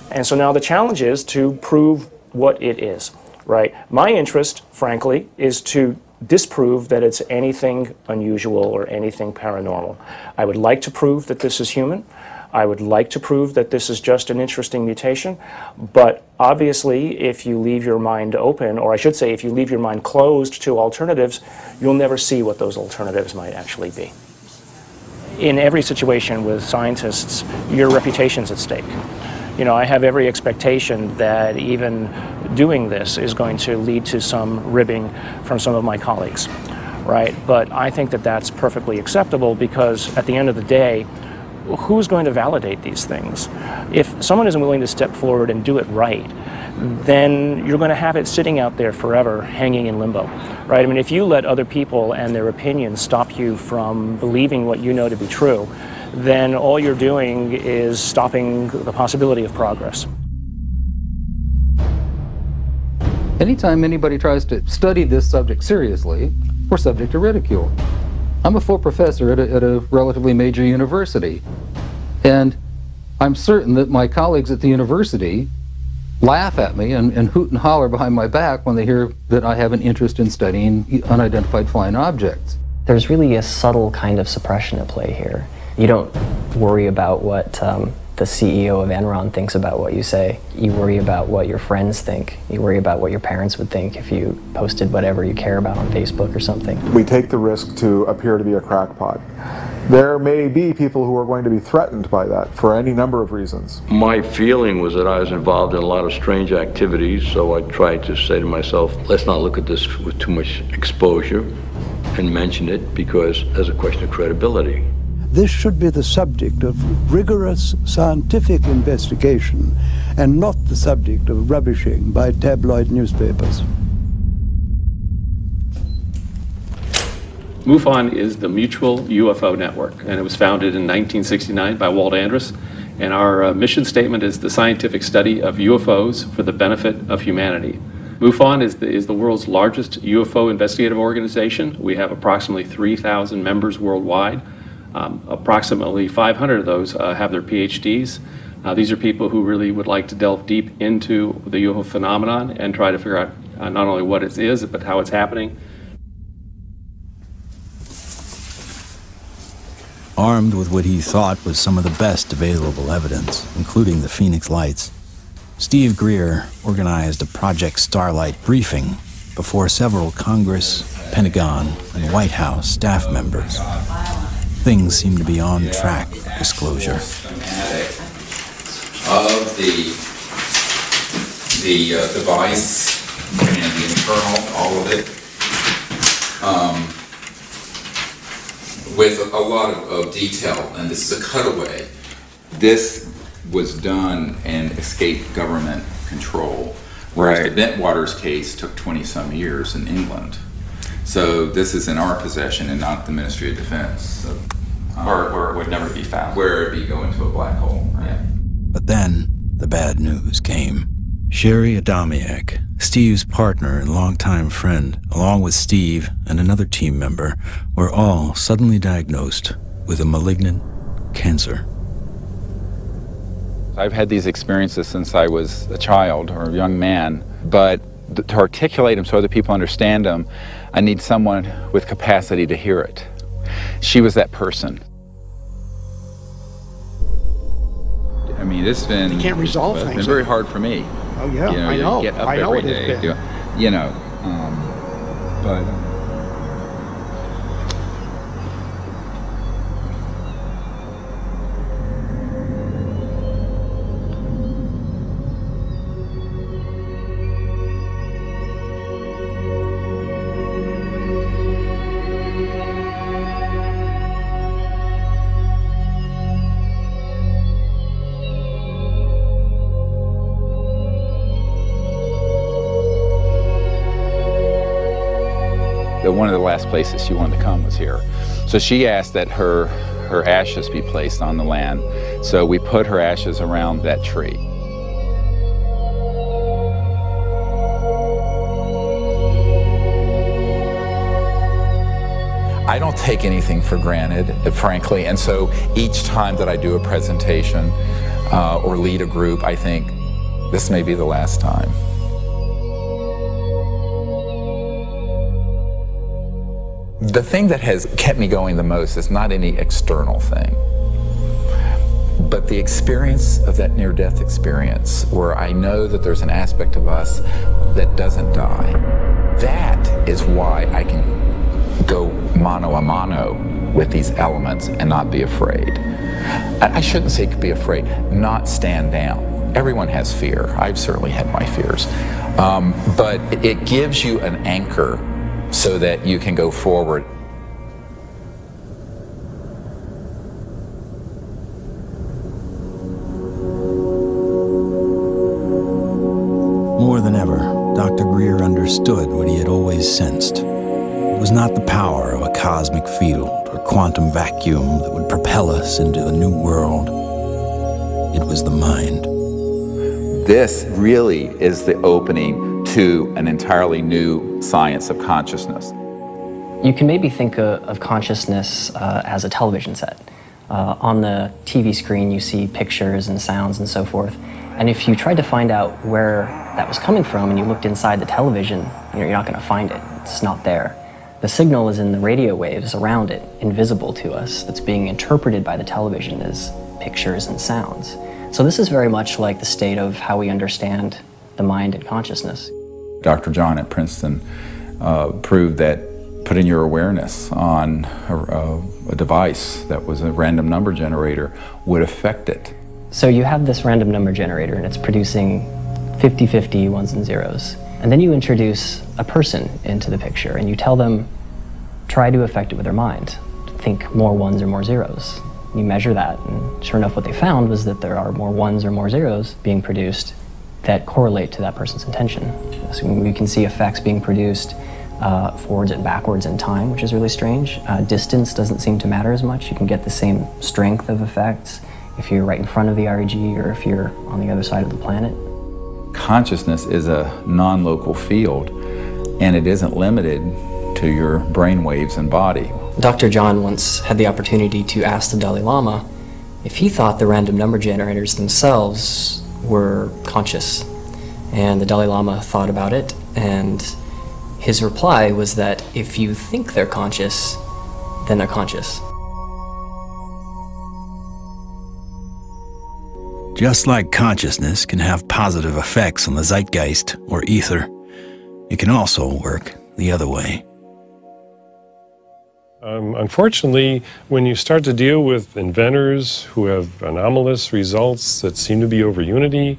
And so now the challenge is to prove what it is, right? My interest, frankly, is to disprove that it's anything unusual or anything paranormal. I would like to prove that this is human. I would like to prove that this is just an interesting mutation, but obviously if you leave your mind open, or I should say if you leave your mind closed to alternatives, you'll never see what those alternatives might actually be. In every situation with scientists, your reputation's at stake. I have every expectation that even doing this is going to lead to some ribbing from some of my colleagues, right? But I think that that's perfectly acceptable because at the end of the day, who's going to validate these things? If someone isn't willing to step forward and do it right, then you're going to have it sitting out there forever, hanging in limbo, right? I mean, if you let other people and their opinions stop you from believing what you know to be true, then all you're doing is stopping the possibility of progress. Anytime anybody tries to study this subject seriously, we're subject to ridicule. I'm a full professor at a relatively major university, and I'm certain that my colleagues at the university laugh at me and hoot and holler behind my back when they hear that I have an interest in studying unidentified flying objects. There's really a subtle kind of suppression at play here. You don't worry about what the CEO of Enron thinks about what you say. You worry about what your friends think. You worry about what your parents would think if you posted whatever you care about on Facebook or something. We take the risk to appear to be a crackpot. There may be people who are going to be threatened by that for any number of reasons. My feeling was that I was involved in a lot of strange activities, so I tried to say to myself, let's not look at this with too much exposure and mention it because there's a question of credibility. This should be the subject of rigorous scientific investigation and not the subject of rubbishing by tabloid newspapers. MUFON is the Mutual UFO Network, and it was founded in 1969 by Walt Andrus. And our mission statement is the scientific study of UFOs for the benefit of humanity. MUFON is the world's largest UFO investigative organization. We have approximately 3,000 members worldwide. Approximately 500 of those have their PhDs. These are people who really would like to delve deep into the UFO phenomenon and try to figure out not only what it is, but how it's happening. Armed with what he thought was some of the best available evidence, including the Phoenix Lights, Steve Griър organized a Project Starlight briefing before several Congress, Pentagon, and White House staff members. Things seem to be on track for disclosure. Of the device and the internal, all of it, with a lot of detail, and this is a cutaway. This was done and escaped government control, whereas the Bentwaters case took 20-some years in England. So this is in our possession and not the Ministry of Defense. So, where it would never be found. Where it would go into a black hole. Right? Yeah. But then the bad news came. Sherry Adamiak, Steve's partner and longtime friend, along with Steve and another team member, were all suddenly diagnosed with a malignant cancer. I've had these experiences since I was a child or a young man, but to articulate them so other people understand them, I need someone with capacity to hear it. She was that person. I mean, it's been, you can't resolve it's things. been very hard for me. Oh yeah, you know, I know. Get up I know every it has day, been. you know, but. One of the last places she wanted to come was here. So she asked that her ashes be placed on the land. So we put her ashes around that tree. I don't take anything for granted, frankly, and so each time that I do a presentation or lead a group, I think, this may be the last time. The thing that has kept me going the most is not any external thing, but the experience of that near-death experience where I know that there's an aspect of us that doesn't die. That is why I can go mano a mano with these elements and not be afraid. I shouldn't say be afraid, not stand down. Everyone has fear. I've certainly had my fears. But it gives you an anchor so that you can go forward. More than ever, Dr. Griър understood what he had always sensed. It was not the power of a cosmic field or quantum vacuum that would propel us into a new world. It was the mind. This really is the opening to an entirely new science of consciousness. You can maybe think of consciousness as a television set. On the TV screen you see pictures and sounds and so forth. And if you tried to find out where that was coming from and you looked inside the television, you're not going to find it. It's not there. The signal is in the radio waves around it, invisible to us, that's being interpreted by the television as pictures and sounds. So this is very much like the state of how we understand the mind and consciousness. Dr. John at Princeton proved that putting your awareness on a device that was a random number generator would affect it. So you have this random number generator and it's producing 50-50 ones and zeros. And then you introduce a person into the picture and you tell them, try to affect it with their mind. Think more ones or more zeros. You measure that, and sure enough what they found was that there are more ones or more zeros being produced that correlate to that person's intention. So we can see effects being produced forwards and backwards in time, which is really strange. Distance doesn't seem to matter as much. You can get the same strength of effects if you're right in front of the REG or if you're on the other side of the planet. Consciousness is a non-local field, and it isn't limited to your brain waves and body. Dr. John once had the opportunity to ask the Dalai Lama if he thought the random number generators themselves were conscious. And the Dalai Lama thought about it, and his reply was that if you think they're conscious, then they're conscious. Just like consciousness can have positive effects on the zeitgeist or ether, It can also work the other way. Unfortunately, when you start to deal with inventors who have anomalous results that seem to be over unity,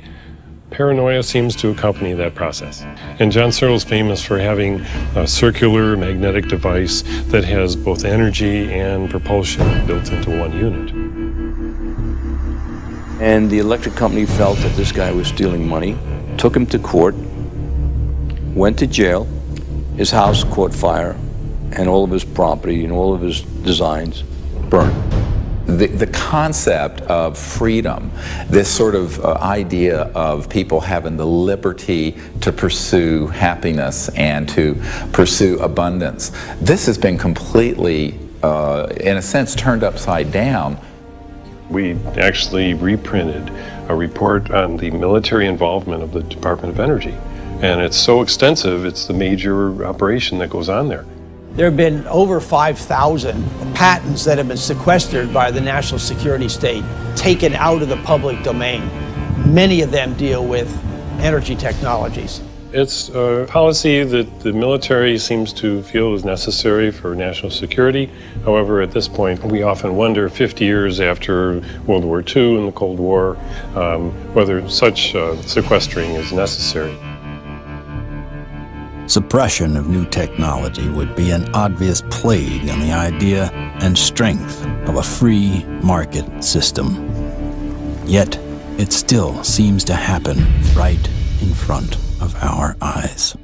paranoia seems to accompany that process. And John Searle's famous for having a circular magnetic device that has both energy and propulsion built into one unit. And the electric company felt that this guy was stealing money, took him to court, went to jail, his house caught fire, and all of his property and all of his designs burned. The concept of freedom, this sort of idea of people having the liberty to pursue happiness and to pursue abundance, this has been completely, in a sense, turned upside down. We actually reprinted a report on the military involvement of the Department of Energy. And it's so extensive, it's the major operation that goes on there. There have been over 5,000 patents that have been sequestered by the national security state, taken out of the public domain. Many of them deal with energy technologies. It's a policy that the military seems to feel is necessary for national security. However, at this point, we often wonder, 50 years after World War II and the Cold War, whether such sequestering is necessary. Suppression of new technology would be an obvious plague on the idea and strength of a free market system. Yet, it still seems to happen right in front of our eyes.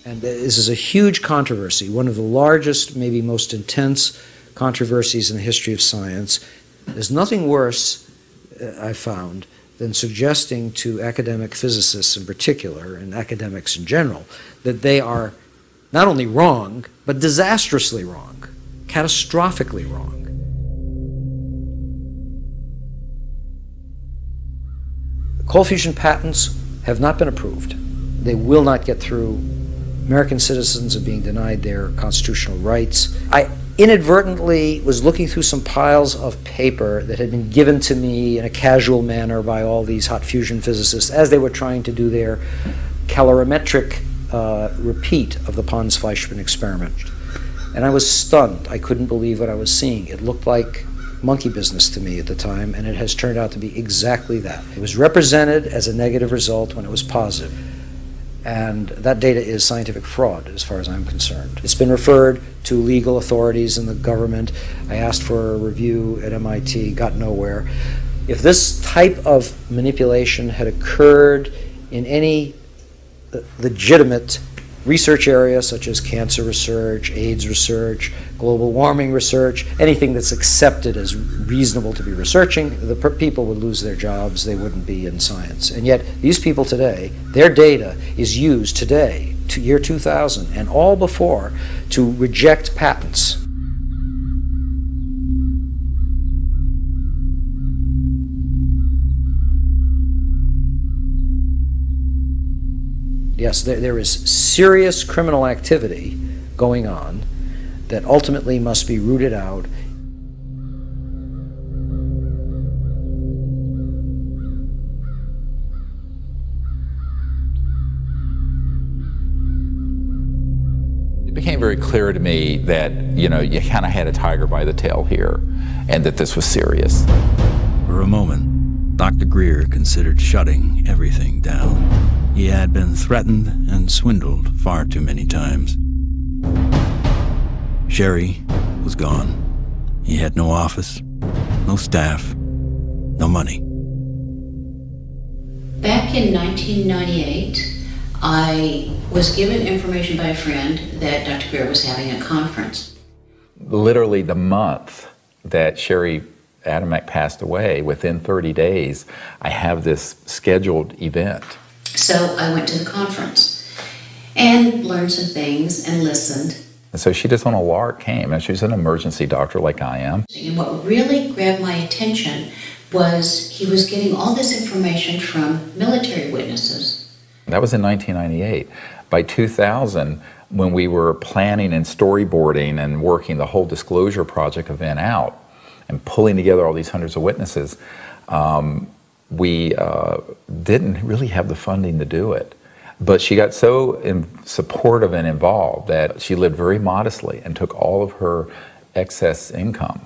And this is a huge controversy, one of the largest, maybe most intense controversies in the history of science. There's nothing worse, I've found, than suggesting to academic physicists in particular, and academics in general, that they are not only wrong, but disastrously wrong, catastrophically wrong. Cold fusion patents have not been approved. They will not get through. American citizens are being denied their constitutional rights. I inadvertently was looking through some piles of paper that had been given to me in a casual manner by all these hot fusion physicists as they were trying to do their calorimetric repeat of the Pons-Fleischmann experiment. And I was stunned. I couldn't believe what I was seeing. It looked like monkey business to me at the time, and it has turned out to be exactly that. It was represented as a negative result when it was positive. And that data is scientific fraud, as far as I'm concerned. It's been referred to legal authorities in the government. I asked for a review at MIT, got nowhere. If this type of manipulation had occurred in any legitimate research area, such as cancer research, AIDS research, global warming research, anything that's accepted as reasonable to be researching, the people would lose their jobs, they wouldn't be in science. And yet, these people today, their data is used today, to year 2000, and all before, to reject patents. Yes, there is serious criminal activity going on that ultimately must be rooted out. It became very clear to me that, you know, you kind of had a tiger by the tail here, and that this was serious. For a moment, Dr. Griър considered shutting everything down. He had been threatened and swindled far too many times. Sherry was gone. He had no office, no staff, no money. Back in 1998, I was given information by a friend that Dr. Griър was having a conference. Literally the month that Sherry Adamek passed away, within 30 days, I have this scheduled event. So I went to the conference and learned some things and listened. And so she just on a lark came, and she's an emergency doctor like I am. And what really grabbed my attention was he was getting all this information from military witnesses. That was in 1998. By 2000, when we were planning and storyboarding and working the whole disclosure project event out and pulling together all these hundreds of witnesses, we didn't really have the funding to do it. But she got so supportive and involved that she lived very modestly and took all of her excess income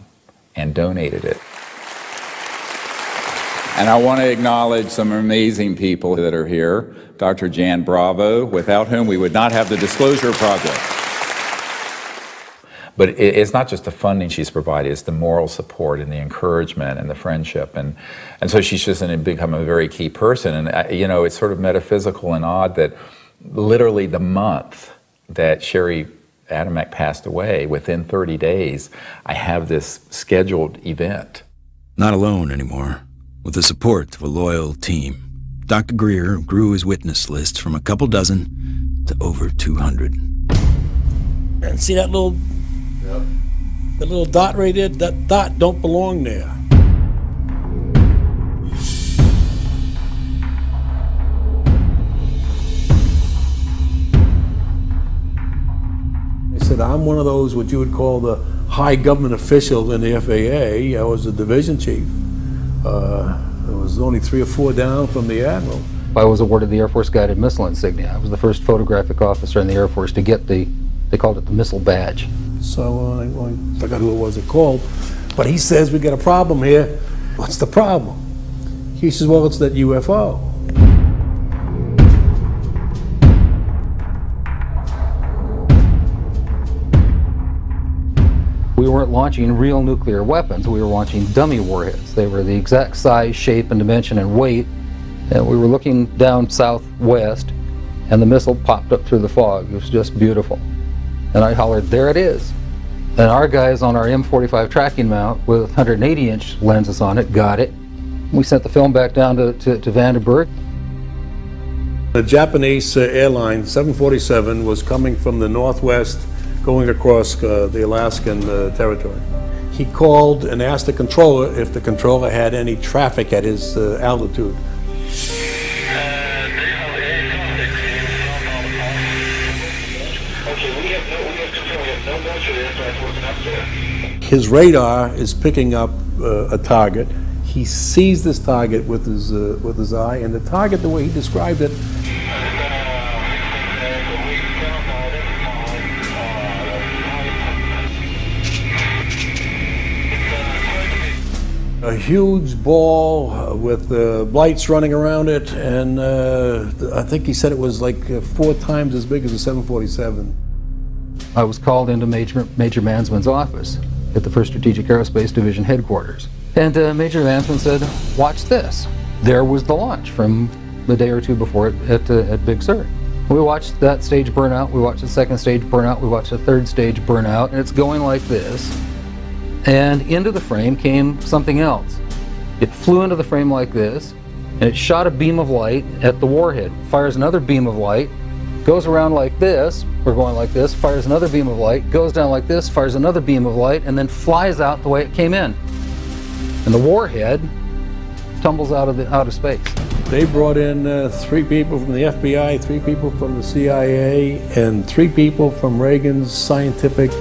and donated it. And I want to acknowledge some amazing people that are here. Dr. Jan Bravo, without whom we would not have the Disclosure Project. But it's not just the funding she's provided, it's the moral support and the encouragement and the friendship. And so she's just become a very key person. And, you know, it's sort of metaphysical and odd that literally the month that Sherry Adamek passed away, within 30 days, I have this scheduled event. Not alone anymore. With the support of a loyal team, Dr. Griъr grew his witness list from a couple dozen to over 200. And see that little, the little dot right there? That dot don't belong there. I said, I'm one of those, what you would call the high government official in the FAA. I was the division chief. There was only 3 or 4 down from the admiral. I was awarded the Air Force Guided Missile Insignia. I was the first photographic officer in the Air Force to get the, they called it the missile badge. So I forgot who it was it called, but he says, we got a problem here. What's the problem? He says, well, it's that UFO. We weren't launching real nuclear weapons, we were launching dummy warheads. They were the exact size, shape, and dimension and weight. And we were looking down southwest, and the missile popped up through the fog. It was just beautiful. And I hollered, there it is. And our guys on our M45 tracking mount with 180-inch lenses on it got it. We sent the film back down to Vandenberg. The Japanese airline 747 was coming from the northwest, going across the Alaskan territory. He called and asked the controller if the controller had any traffic at his altitude. His radar is picking up a target. He sees this target with his eye, and the target, the way he described it, a huge ball with lights running around it, and I think he said it was like 4 times as big as a 747. I was called into Major Mansman's office at the 1st Strategic Aerospace Division headquarters. And Major Mansman said, watch this. There was the launch from the day or two before it at Big Sur. We watched that stage burn out, we watched the 2nd stage burn out, we watched the 3rd stage burn out, and it's going like this. And into the frame came something else. It flew into the frame like this, and it shot a beam of light at the warhead, fires another beam of light, goes around like this, we're going like this, fires another beam of light, goes down like this, fires another beam of light, and then flies out the way it came in. And the warhead tumbles out of space. They brought in 3 people from the FBI, 3 people from the CIA, and 3 people from Reagan's scientific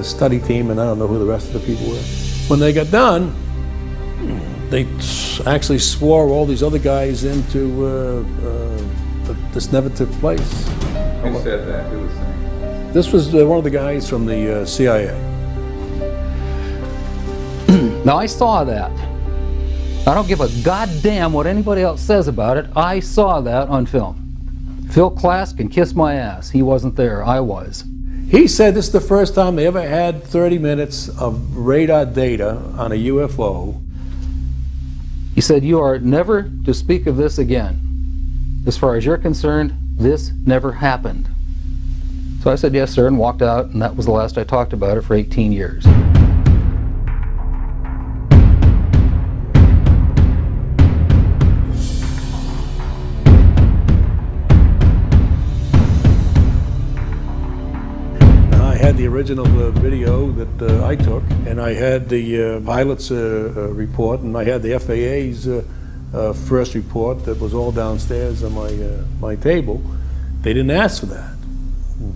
study team, and I don't know who the rest of the people were. When they got done, they actually swore all these other guys into this never took place. Who said that? Who was saying? This was one of the guys from the CIA. Now I saw that. I don't give a goddamn what anybody else says about it. I saw that on film. Phil Klass can kiss my ass. He wasn't there. I was. He said this is the first time they ever had 30 minutes of radar data on a UFO. He said, you are never to speak of this again. As far as you're concerned, this never happened. So I said, yes, sir, and walked out, and that was the last I talked about it for 18 years. I had the original video that I took, and I had the pilot's report, and I had the FAA's first report that was all downstairs on my table. They didn't ask for that,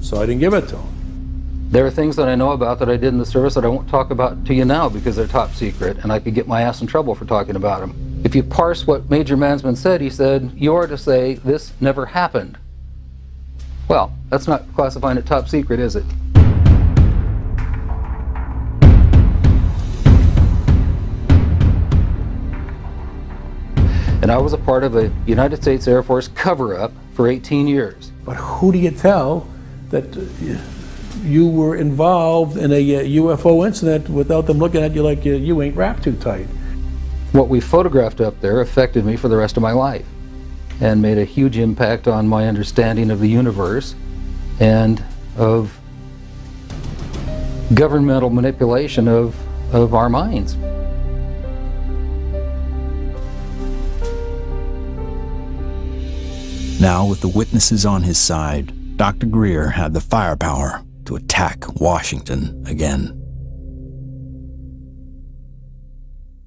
so I didn't give it to them. There are things that I know about that I did in the service that I won't talk about to you now because they're top secret, and I could get my ass in trouble for talking about them. If you parse what Major Mansman said, he said, you are to say, this never happened. Well, that's not classifying it top secret, is it? And I was a part of a United States Air Force cover-up for 18 years. But who do you tell that you were involved in a UFO incident without them looking at you like you ain't wrapped too tight? What we photographed up there affected me for the rest of my life and made a huge impact on my understanding of the universe and of governmental manipulation of our minds. Now, with the witnesses on his side, Dr. Griъr had the firepower to attack Washington again.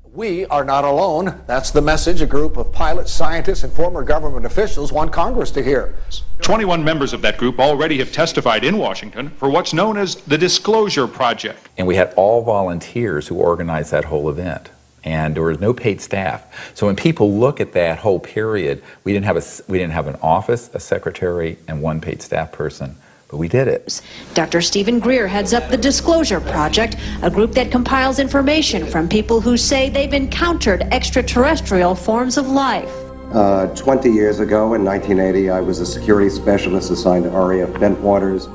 We are not alone. That's the message a group of pilots, scientists, and former government officials want Congress to hear. 21 members of that group already have testified in Washington for what's known as the Disclosure Project. And we had all volunteers who organized that whole event. And there was no paid staff. So when people look at that whole period, we didn't have an office, a secretary, and one paid staff person. But we did it. Dr. Stivън Griър heads up the Disclosure Project, a group that compiles information from people who say they've encountered extraterrestrial forms of life. 20 years ago, in 1980, I was a security specialist assigned to RAF Bentwaters.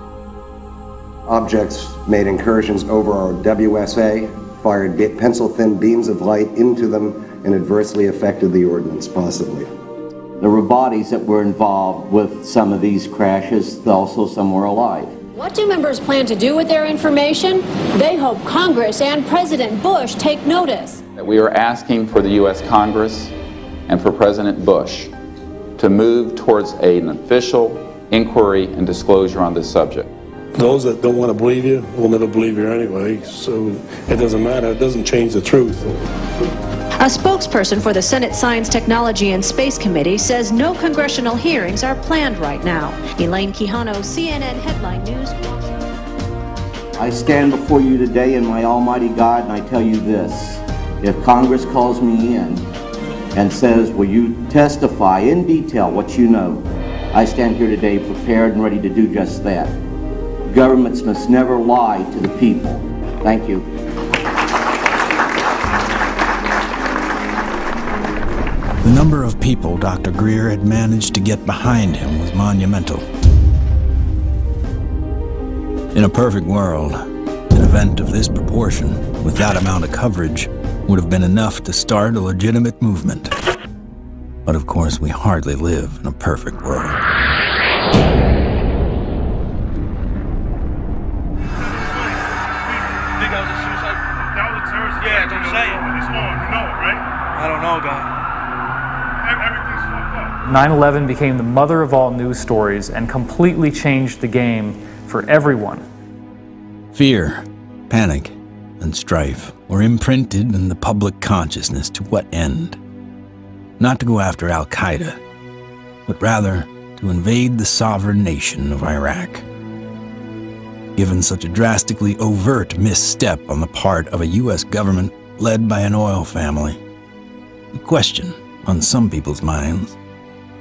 Objects made incursions over our WSA, fired pencil-thin beams of light into them, and adversely affected the ordnance, possibly. There were bodies that were involved with some of these crashes, also some were alive. What do members plan to do with their information? They hope Congress and President Bush take notice. We are asking for the U.S. Congress and for President Bush to move towards an official inquiry and disclosure on this subject. Those that don't want to believe you will never believe you anyway, so it doesn't matter. It doesn't change the truth. A spokesperson for the Senate Science, Technology, and Space Committee says no congressional hearings are planned right now. Elaine Quijano, CNN Headline News, Washington. I stand before you today in my almighty God, and I tell you this. If Congress calls me in and says, will you testify in detail what you know, I stand here today prepared and ready to do just that. Governments must never lie to the people. Thank you. The number of people Dr. Griъr had managed to get behind him was monumental. In a perfect world, an event of this proportion, with that amount of coverage, would have been enough to start a legitimate movement. But of course, we hardly live in a perfect world. Yeah, that's what I'm saying. It's on, you know it, right? I don't know, guy. Everything's fucked up. 9/11 became the mother of all news stories and completely changed the game for everyone. Fear, panic, and strife were imprinted in the public consciousness. To what end? Not to go after Al-Qaeda, but rather to invade the sovereign nation of Iraq. Given such a drastically overt misstep on the part of a U.S. government led by an oil family, the question on some people's minds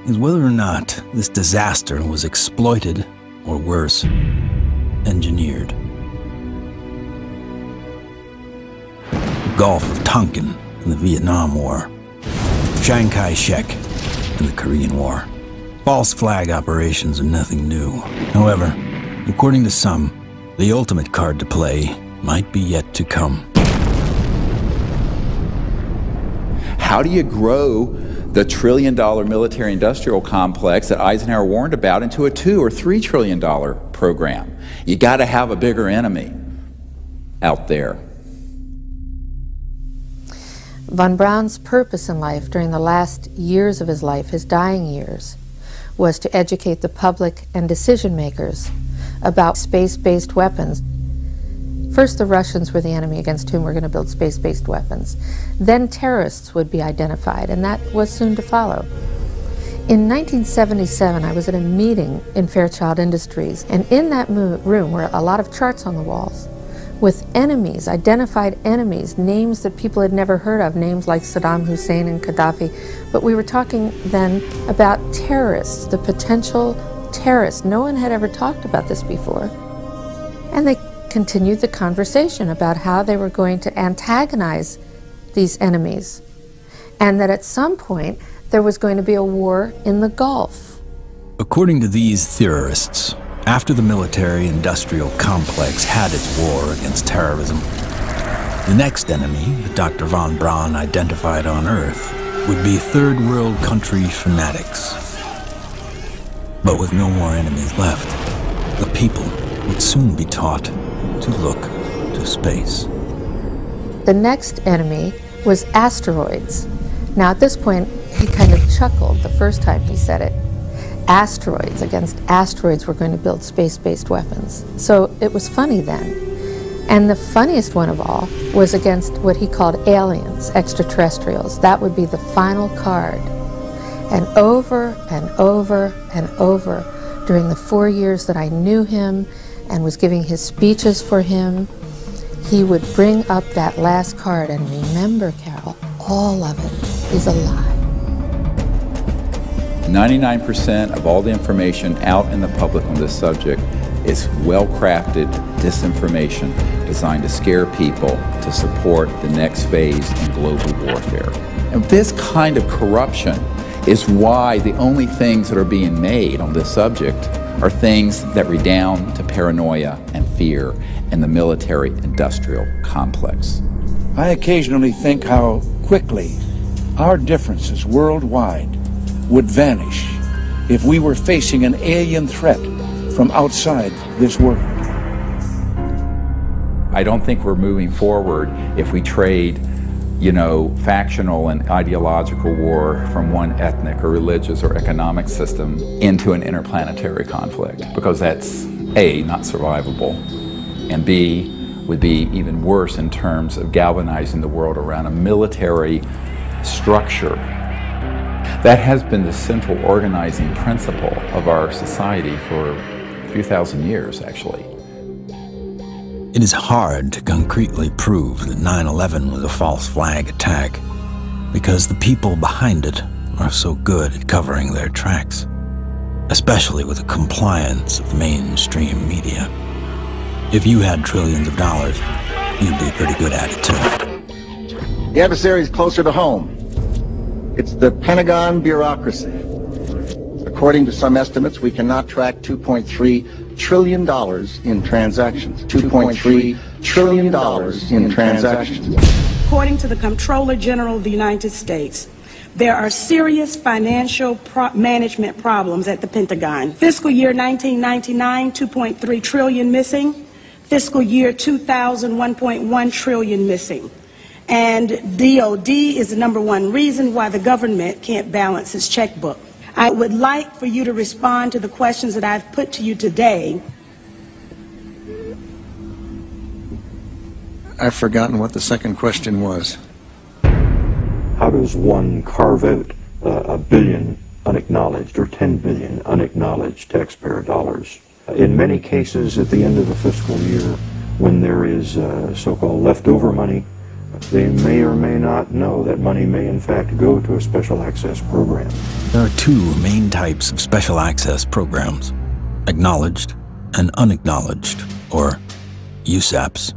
is whether or not this disaster was exploited, or worse, engineered. The Gulf of Tonkin in the Vietnam War, Chiang Kai-shek in the Korean War. False flag operations are nothing new. However, according to some, the ultimate card to play might be yet to come. How do you grow the trillion-dollar military-industrial complex that Eisenhower warned about into a $2 or $3 trillion program? You got to have a bigger enemy out there. Von Braun's purpose in life during the last years of his life, his dying years, was to educate the public and decision makers about space-based weapons. First, the Russians were the enemy against whom we're going to build space-based weapons. Then terrorists would be identified, and that was soon to follow. In 1977, I was at a meeting in Fairchild Industries, and in that room were a lot of charts on the walls with enemies, identified enemies, names that people had never heard of, names like Saddam Hussein and Gaddafi. But we were talking then about terrorists, the potential terrorists. No one had ever talked about this before. And they continued the conversation about how they were going to antagonize these enemies, and that at some point there was going to be a war in the Gulf. According to these theorists, after the military-industrial complex had its war against terrorism, the next enemy that Dr. von Braun identified on Earth would be third world country fanatics. But with no more enemies left, the people would soon be taught to look to space. The next enemy was asteroids. Now at this point, he kind of chuckled the first time he said it. Asteroids, against asteroids, we're going to build space-based weapons. So it was funny then. And the funniest one of all was against what he called aliens, extraterrestrials. That would be the final card. And over and over and over, during the 4 years that I knew him and was giving his speeches for him, he would bring up that last card, and remember, Carol, all of it is a lie. 99% of all the information out in the public on this subject is well-crafted disinformation designed to scare people to support the next phase in global warfare. And this kind of corruption is why the only things that are being made on this subject are things that redound to paranoia and fear in the military-industrial complex. I occasionally think how quickly our differences worldwide would vanish if we were facing an alien threat from outside this world. I don't think we're moving forward if we trade, factional and ideological war from one ethnic or religious or economic system into an interplanetary conflict, because that's A, not survivable, and B, would be even worse in terms of galvanizing the world around a military structure. That has been the central organizing principle of our society for a few thousand years, actually. It is hard to concretely prove that 9/11 was a false flag attack because the people behind it are so good at covering their tracks, especially with the compliance of the mainstream media. If you had trillions of dollars, you'd be pretty good at it too. The adversary is closer to home. It's the Pentagon bureaucracy. According to some estimates, we cannot track $2.3 trillion in transactions. $2.3 trillion in transactions. According to the Comptroller General of the United States, there are serious financial management problems at the Pentagon. Fiscal year 1999, 2.3 trillion missing. Fiscal year 2000, 1.1 trillion missing. And DOD is the #1 reason why the government can't balance its checkbook. I would like for you to respond to the questions that I've put to you today. I've forgotten what the second question was. How does one carve out a billion unacknowledged or 10 billion unacknowledged taxpayer dollars? In many cases, at the end of the fiscal year, when there is so-called leftover money, they may or may not know that money may in fact go to a special access program. There are two main types of special access programs: acknowledged and unacknowledged, or USAPs.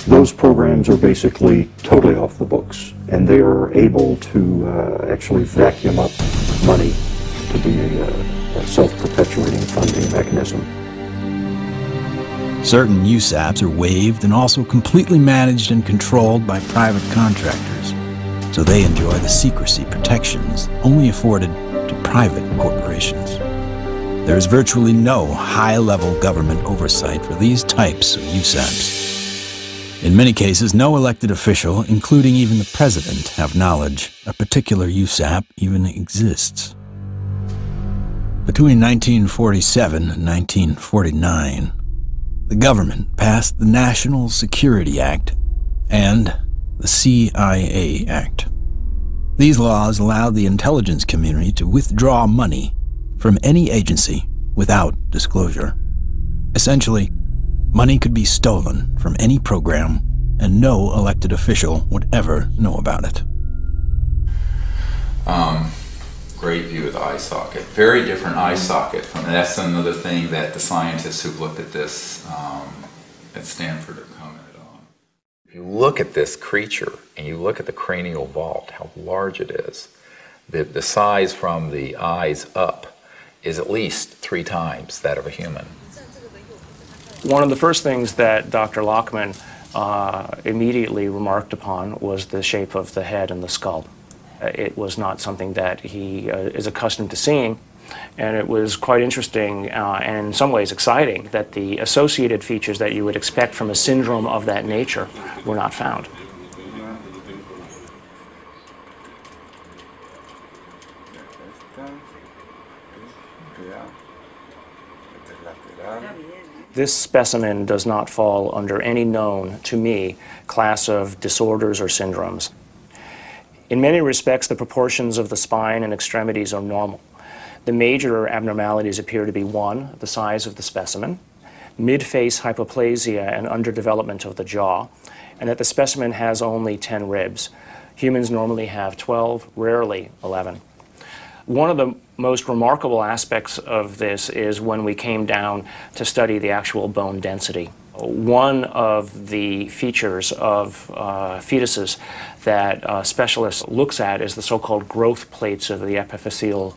Those programs are basically totally off the books, and they are able to actually vacuum up money to be a self-perpetuating funding mechanism. Certain USAPs are waived and also completely managed and controlled by private contractors, so they enjoy the secrecy protections only afforded to private corporations. There is virtually no high-level government oversight for these types of USAPs. In many cases, no elected official, including even the president, have knowledge a particular USAP even exists. Between 1947 and 1949, the government passed the National Security Act and the CIA Act. These laws allowed the intelligence community to withdraw money from any agency without disclosure. Essentially, money could be stolen from any program, and no elected official would ever know about it. great view of the eye socket. Very different eye socket from, and that's another thing that the scientists who've looked at this at Stanford have commented on. If you look at this creature and you look at the cranial vault, how large it is, the size from the eyes up is at least 3 times that of a human. One of the first things that Dr. Lockman immediately remarked upon was the shape of the head and the skull. It was not something that he is accustomed to seeing, and it was quite interesting and in some ways exciting that the associated features that you would expect from a syndrome of that nature were not found. This specimen does not fall under any known, to me, class of disorders or syndromes. In many respects, the proportions of the spine and extremities are normal. The major abnormalities appear to be 1, the size of the specimen, mid-face hypoplasia and underdevelopment of the jaw, and that the specimen has only 10 ribs. Humans normally have 12, rarely 11. One of the most remarkable aspects of this is when we came down to study the actual bone density. One of the features of fetuses that specialists looks at is the so-called growth plates of the epiphyseal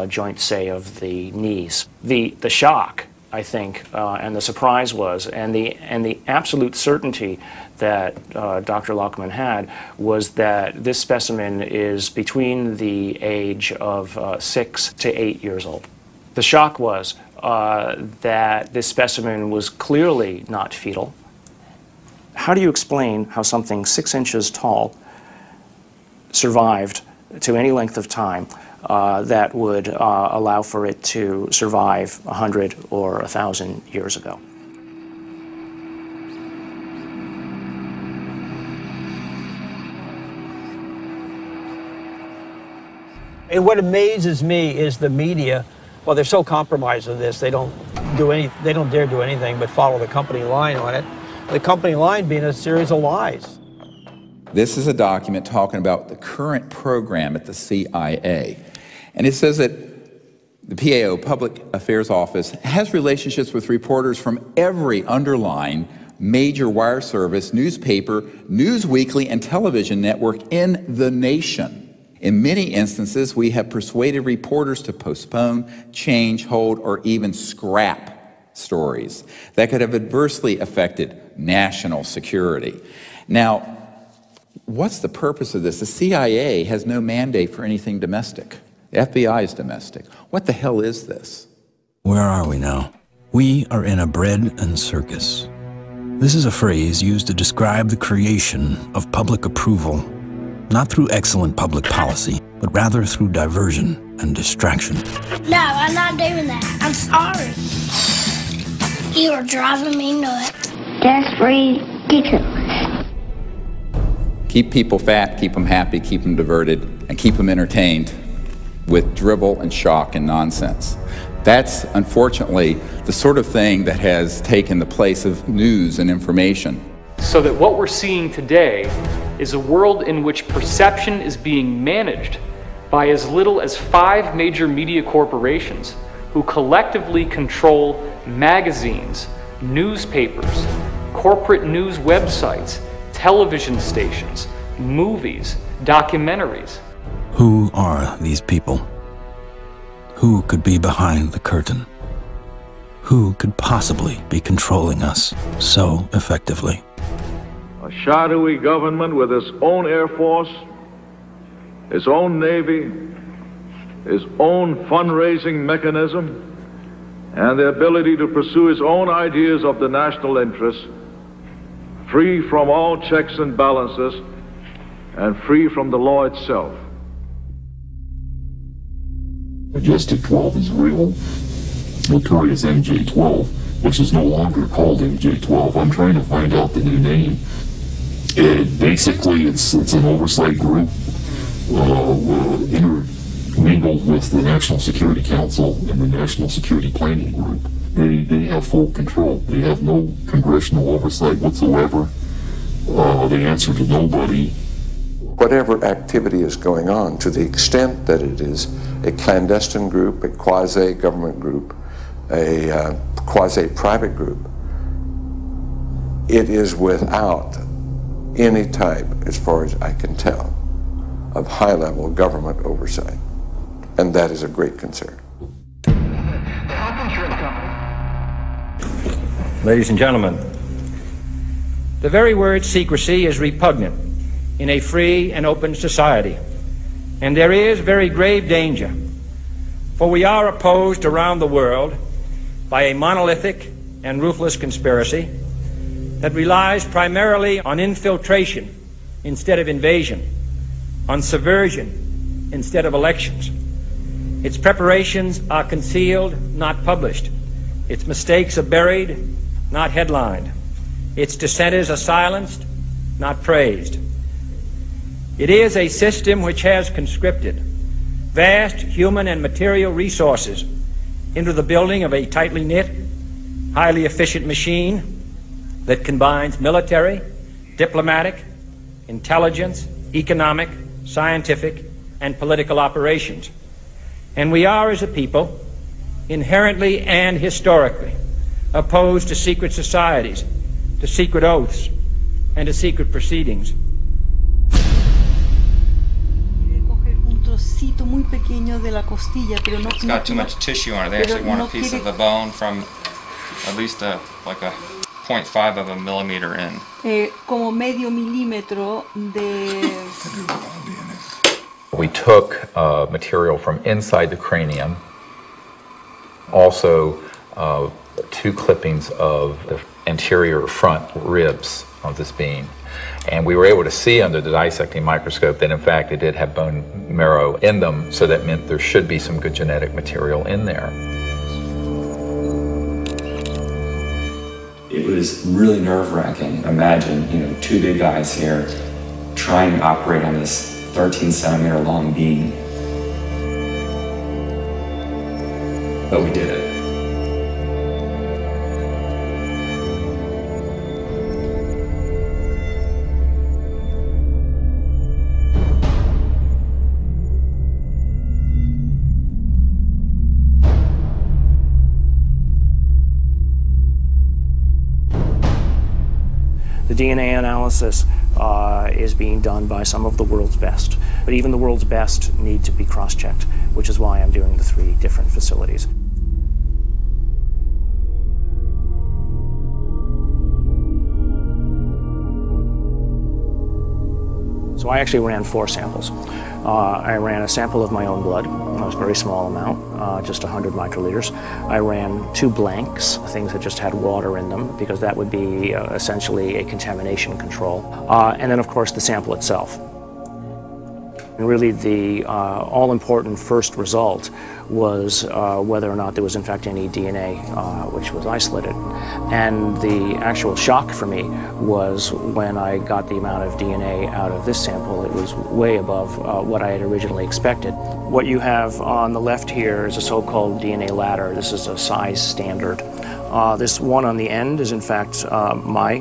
joint, say, of the knees. The shock, I think, and the surprise was, and the absolute certainty that Dr. Lockman had was that this specimen is between the age of 6 to 8 years old. The shock was that this specimen was clearly not fetal. How do you explain how something 6 inches tall survived to any length of time that would allow for it to survive 100 or 1,000 years ago? And what amazes me is the media. Well, they're so compromised on this, they don't dare do anything but follow the company line on it. The company line being a series of lies. This is a document talking about the current program at the CIA. And it says that the PAO, Public Affairs Office, has relationships with reporters from every underlying major wire service, newspaper, news weekly, and television network in the nation. In many instances, we have persuaded reporters to postpone, change, hold, or even scrap stories that could have adversely affected national security. Now, what's the purpose of this? The CIA has no mandate for anything domestic. The FBI is domestic. What the hell is this? Where are we now? We are in a bread and circus. This is a phrase used to describe the creation of public approval, not through excellent public policy, but rather through diversion and distraction. No, I'm not doing that. I'm sorry. You are driving me nuts. That's ridiculous. Keep people fat, keep them happy, keep them diverted, and keep them entertained with drivel and shock and nonsense. That's, unfortunately, the sort of thing that has taken the place of news and information. So that what we're seeing today is a world in which perception is being managed by as little as 5 major media corporations who collectively control magazines, newspapers, corporate news websites, television stations, movies, documentaries. Who are these people? Who could be behind the curtain? Who could possibly be controlling us so effectively? A shadowy government with its own Air Force, its own Navy, its own fundraising mechanism, and the ability to pursue its own ideas of the national interest, free from all checks and balances, and free from the law itself. Majestic 12 is real. Notorious MJ12, which is no longer called MJ12. I'm trying to find out the new name. Basically, it's an oversight group intermingled with the National Security Council and the National Security Planning Group. They have full control. They have no congressional oversight whatsoever. They answer to nobody. whatever activity is going on, to the extent that it is a clandestine group, a quasi-government group, a quasi-private group, it is without any type, as far as I can tell, of high-level government oversight. And that is a great concern. Ladies and gentlemen, the very word secrecy is repugnant in a free and open society, and there is very grave danger, for we are opposed around the world by a monolithic and ruthless conspiracy that relies primarily on infiltration instead of invasion, on subversion instead of elections. Its preparations are concealed, not published. Its mistakes are buried, not headlined. Its dissenters are silenced, not praised. It is a system which has conscripted vast human and material resources into the building of a tightly knit, highly efficient machine that combines military, diplomatic, intelligence, economic, scientific, and political operations. And we are, as a people, inherently and historically opposed to secret societies, to secret oaths, and to secret proceedings. It's got too much tissue on it. They actually want a piece of the bone from at least like a 0.5 of a millimeter in. Como medio milímetro de... We took material from inside the cranium, also 2 clippings of the anterior front ribs of this being. And we were able to see under the dissecting microscope that in fact it did have bone marrow in them, so that meant there should be some good genetic material in there. It was really nerve-wracking. Imagine, 2 big guys here trying to operate on this 13-centimeter long beam. But we did it. The DNA analysis is being done by some of the world's best, but even the world's best need to be cross-checked, which is why I'm doing the 3 different facilities. So I actually ran 4 samples. I ran a sample of my own blood. It was a very small amount, just 100 microliters. I ran 2 blanks, things that just had water in them, because that would be essentially a contamination control. And then, of course, the sample itself. And really, the all-important first result was whether or not there was, in fact, any DNA which was isolated. And the actual shock for me was when I got the amount of DNA out of this sample. It was way above what I had originally expected. What you have on the left here is a so-called DNA ladder. This is a size standard. This one on the end is in fact my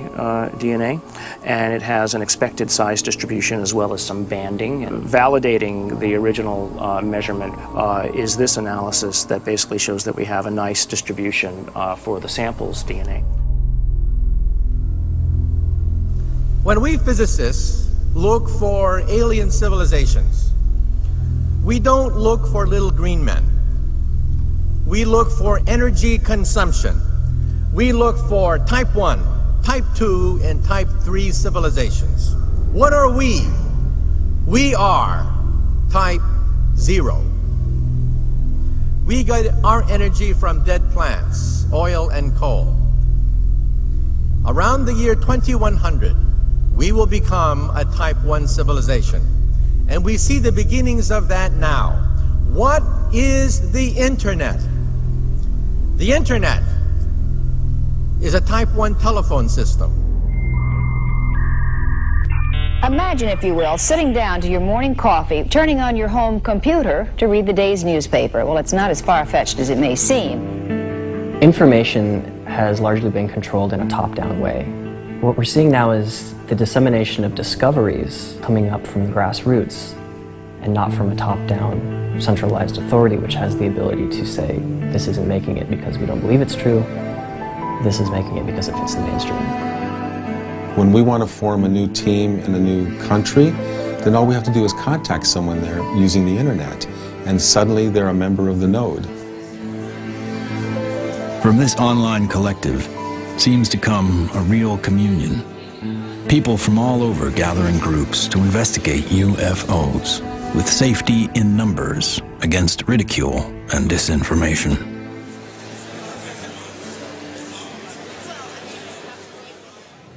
DNA, and it has an expected size distribution as well as some banding. And validating the original measurement is this analysis that basically shows that we have a nice distribution for the sample's DNA. When we physicists look for alien civilizations, we don't look for little green men. We look for energy consumption. We look for type 1, type 2, and type 3 civilizations. What are we? We are type 0. We get our energy from dead plants, oil and coal. Around the year 2100, we will become a type 1 civilization. And we see the beginnings of that now. What is the Internet? The Internet is a type 1 telephone system. Imagine, if you will, sitting down to your morning coffee, turning on your home computer to read the day's newspaper. Well, it's not as far-fetched as it may seem. Information has largely been controlled in a top-down way. What we're seeing now is the dissemination of discoveries coming up from the grassroots and not from a top-down centralized authority which has the ability to say, this isn't making it because we don't believe it's true, this is making it because it fits the mainstream. When we want to form a new team in a new country, then all we have to do is contact someone there using the internet, and suddenly they're a member of the node. From this online collective seems to come a real communion. People from all over gather in groups to investigate UFOs, with safety in numbers against ridicule and disinformation.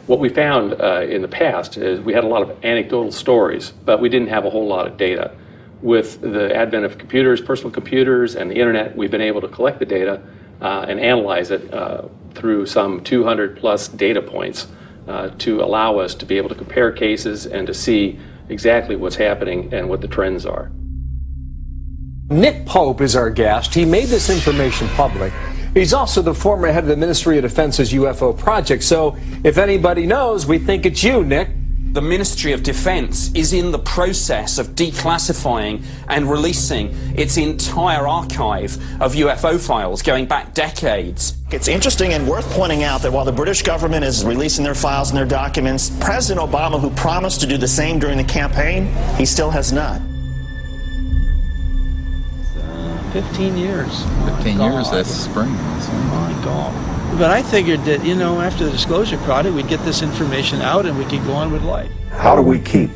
What we found in the past is we had a lot of anecdotal stories, but we didn't have a whole lot of data. With the advent of computers, personal computers, and the internet, we've been able to collect the data and analyze it through some 200 plus data points to allow us to be able to compare cases and to see exactly what's happening and what the trends are. Nick Pope is our guest. He made this information public. He's also the former head of the Ministry of Defense's UFO project. So if anybody knows, we think it's you, Nick. The Ministry of Defense is in the process of declassifying and releasing its entire archive of UFO files going back decades. It's interesting and worth pointing out that while the British government is releasing their files and their documents, President Obama, who promised to do the same during the campaign, he still has not. 15 years. 15 years, that's spring. Oh my God. But I figured that, you know, after the Disclosure Project, we'd get this information out and we could go on with life. How do we keep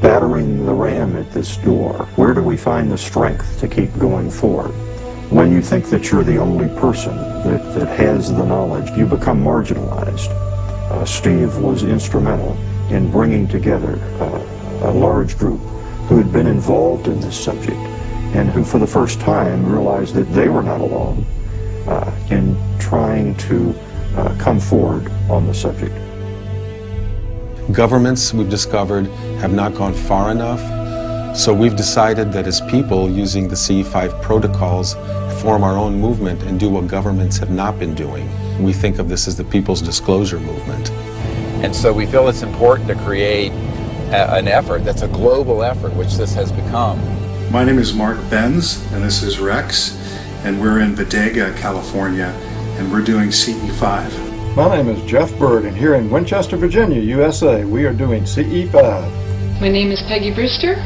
battering the ram at this door? Where do we find the strength to keep going forward? When you think that you're the only person that has the knowledge, you become marginalized. Steve was instrumental in bringing together a large group who had been involved in this subject and who for the first time realized that they were not alone in trying to come forward on the subject. Governments, we've discovered, have not gone far enough, so we've decided that as people, using the CE5 protocols, form our own movement and do what governments have not been doing. We think of this as the People's Disclosure Movement. And so we feel it's important to create an effort that's a global effort, which this has become. My name is Mark Benz, and this is Rex, and we're in Bodega, California, and we're doing CE5. My name is Jeff Bird, and here in Winchester, Virginia, USA, we are doing CE5. My name is Peggy Brewster,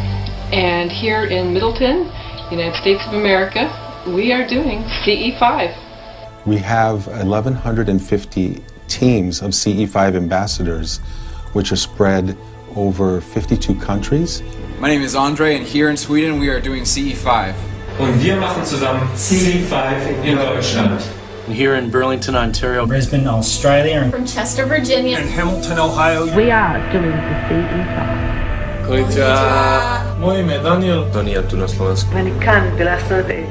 and here in Middleton, United States of America, we are doing CE5. We have 1,150 teams of CE5 ambassadors, which are spread over 52 countries. My name is Andre, and here in Sweden we are doing CE5. Und wir machen zusammen CE5 in Deutschland. Here in Burlington, Ontario. Brisbane, Australia. From Chester, Virginia. And Hamilton, Ohio. We are doing the CE5. Konnichiwa. Moje ime Daniel. Daniel tu na Slovensku.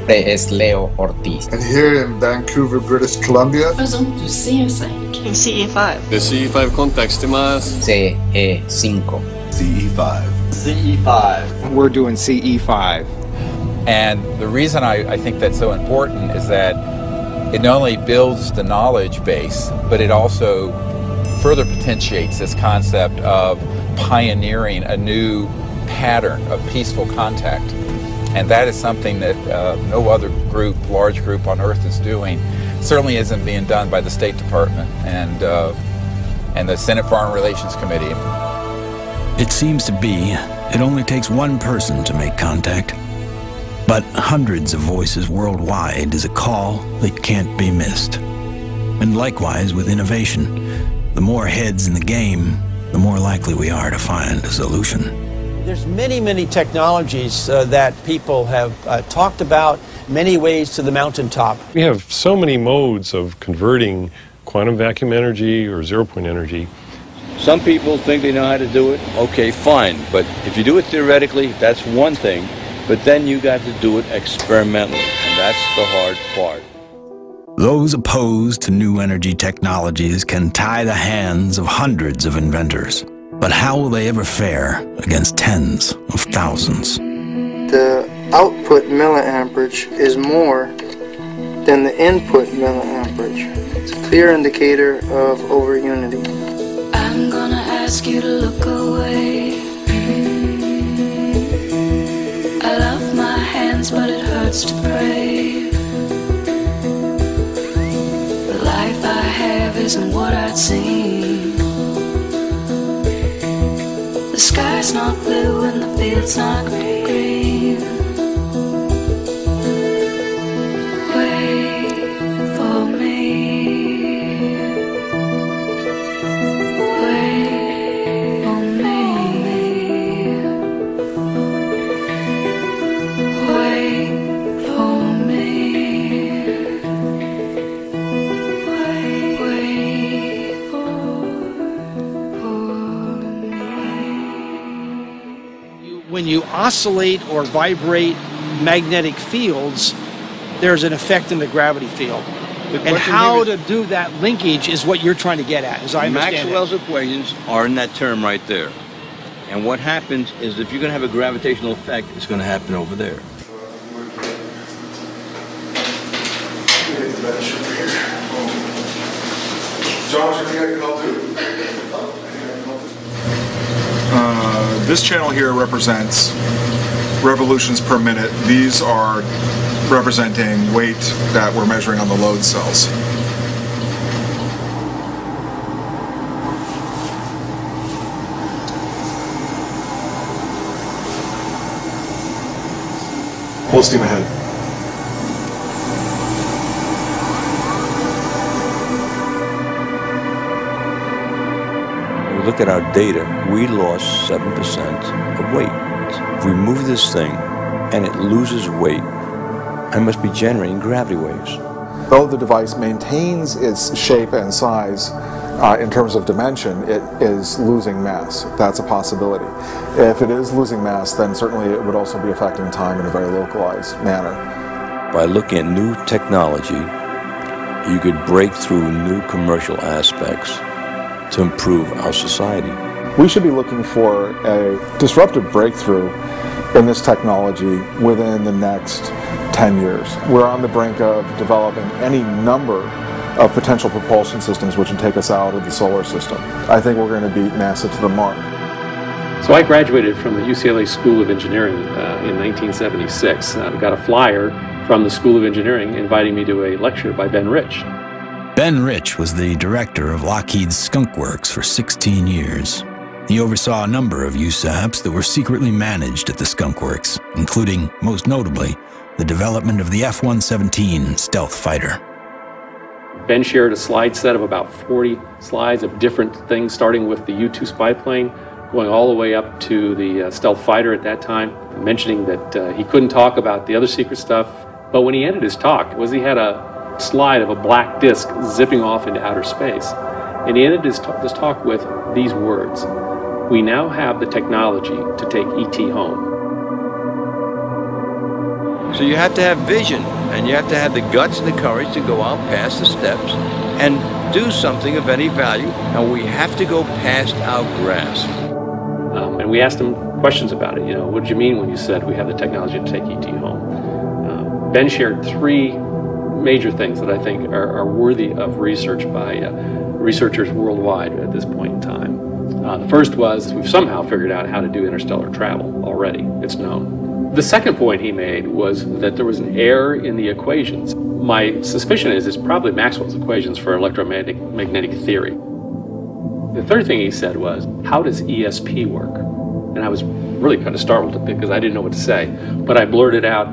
Es Leo Ortiz. And here in Vancouver, British Columbia. Razum du CE5. The CE5 contact estimadas. CE5. CE5. CE5. We're doing CE5. And the reason I think that's so important is that it not only builds the knowledge base, but it also further potentiates this concept of pioneering a new pattern of peaceful contact. And that is something that no other group, large group on Earth is doing. Certainly isn't being done by the State Department and the Senate Foreign Relations Committee. It seems to be it only takes one person to make contact. But hundreds of voices worldwide is a call that can't be missed. And likewise with innovation, the more heads in the game, the more likely we are to find a solution. There's many technologies that people have talked about, many ways to the mountaintop. We have so many modes of converting quantum vacuum energy or zero-point energy. Some people think they know how to do it. Okay, fine. But if you do it theoretically, that's one thing. But then you got to do it experimentally, and that's the hard part. Those opposed to new energy technologies can tie the hands of hundreds of inventors. But how will they ever fare against tens of thousands? The output milliamperage is more than the input milliamperage. It's a clear indicator of overunity. I'm gonna ask you to look away. I love my hands, but it hurts to pray. The life I have isn't what I'd seen. The sky's not blue and the field's not green. Wait for me. Wait for me. Wait for me. Wait When you oscillate or vibrate magnetic fields, there's an effect in the gravity field. And how to do that linkage is what you're trying to get at, as I understand Maxwell's equations are in that term right there. And what happens is if you're going to have a gravitational effect, it's going to happen over there. Josh, I think I can help too. This channel here represents revolutions per minute. These are representing weight that we're measuring on the load cells. Full steam ahead. When we look at our data, we lost 7% of weight. Remove this thing and it loses weight. I must be generating gravity waves. Though the device maintains its shape and size in terms of dimension, it is losing mass. That's a possibility. If it is losing mass, then certainly it would also be affecting time in a very localized manner. By looking at new technology, you could break through new commercial aspects to improve our society. We should be looking for a disruptive breakthrough in this technology within the next 10 years. We're on the brink of developing any number of potential propulsion systems which would take us out of the solar system. I think we're going to beat NASA to the mark. So I graduated from the UCLA School of Engineering in 1976. Got a flyer from the School of Engineering inviting me to a lecture by Ben Rich. Ben Rich was the director of Lockheed's Skunk Works for 16 years. He oversaw a number of USAPs that were secretly managed at the Skunk Works, including, most notably, the development of the F-117 stealth fighter. Ben shared a slide set of about 40 slides of different things, starting with the U-2 spy plane, going all the way up to the stealth fighter at that time, mentioning that he couldn't talk about the other secret stuff. But when he ended his talk, he had a slide of a black disc zipping off into outer space. And he ended his talk with these words: "We now have the technology to take ET home." So you have to have vision, and you have to have the guts and the courage to go out past the steps and do something of any value, and we have to go past our grasp. And we asked him questions about it. What did you mean when you said we have the technology to take ET home? Ben shared three major things that I think are worthy of research by researchers worldwide at this point in time. The first was we've somehow figured out how to do interstellar travel already. It's known. The second point he made was that there was an error in the equations. My suspicion is it's probably Maxwell's equations for electromagnetic theory. The third thing he said was, how does ESP work? And I was really kind of startled because I didn't know what to say. But I blurted out,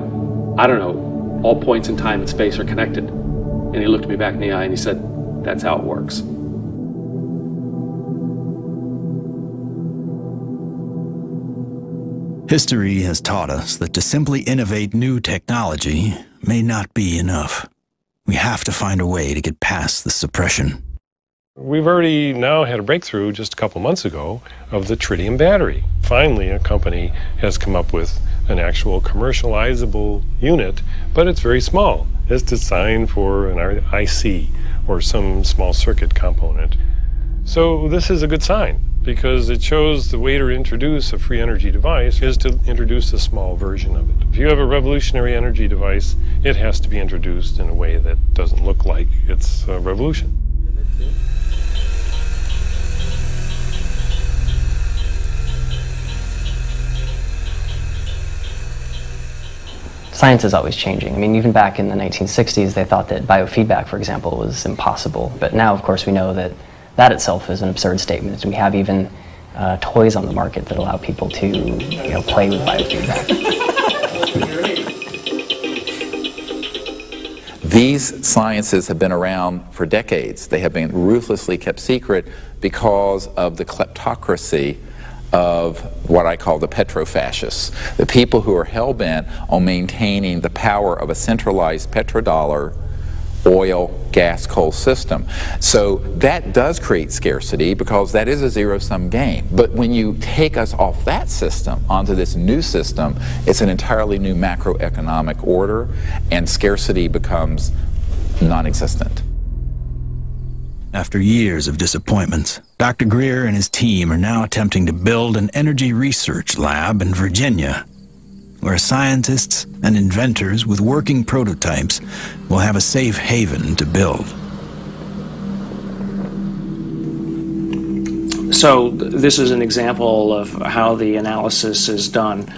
I don't know, all points in time and space are connected. And he looked me back in the eye and he said, that's how it works. History has taught us that to simply innovate new technology may not be enough. We have to find a way to get past the suppression. We've already now had a breakthrough just a couple months ago of the tritium battery. Finally, a company has come up with an actual commercializable unit, but it's very small. It's designed for an IC or some small circuit component. So this is a good sign, because it shows the way to introduce a free energy device is to introduce a small version of it. If you have a revolutionary energy device, it has to be introduced in a way that doesn't look like it's a revolution. Science is always changing. I mean, even back in the 1960s, they thought that biofeedback, for example, was impossible. But now, of course, we know that that itself is an absurd statement. We have even toys on the market that allow people to, play with biofeedback. These sciences have been around for decades. They have been ruthlessly kept secret because of the kleptocracy of what I call the petrofascists, the people who are hell-bent on maintaining the power of a centralized petrodollar, oil, gas, coal system. So that does create scarcity because that is a zero-sum game. But when you take us off that system onto this new system, it's an entirely new macroeconomic order, and scarcity becomes non-existent. After years of disappointments, Dr. Griър and his team are now attempting to build an energy research lab in Virginia, where scientists and inventors with working prototypes will have a safe haven to build. So this is an example of how the analysis is done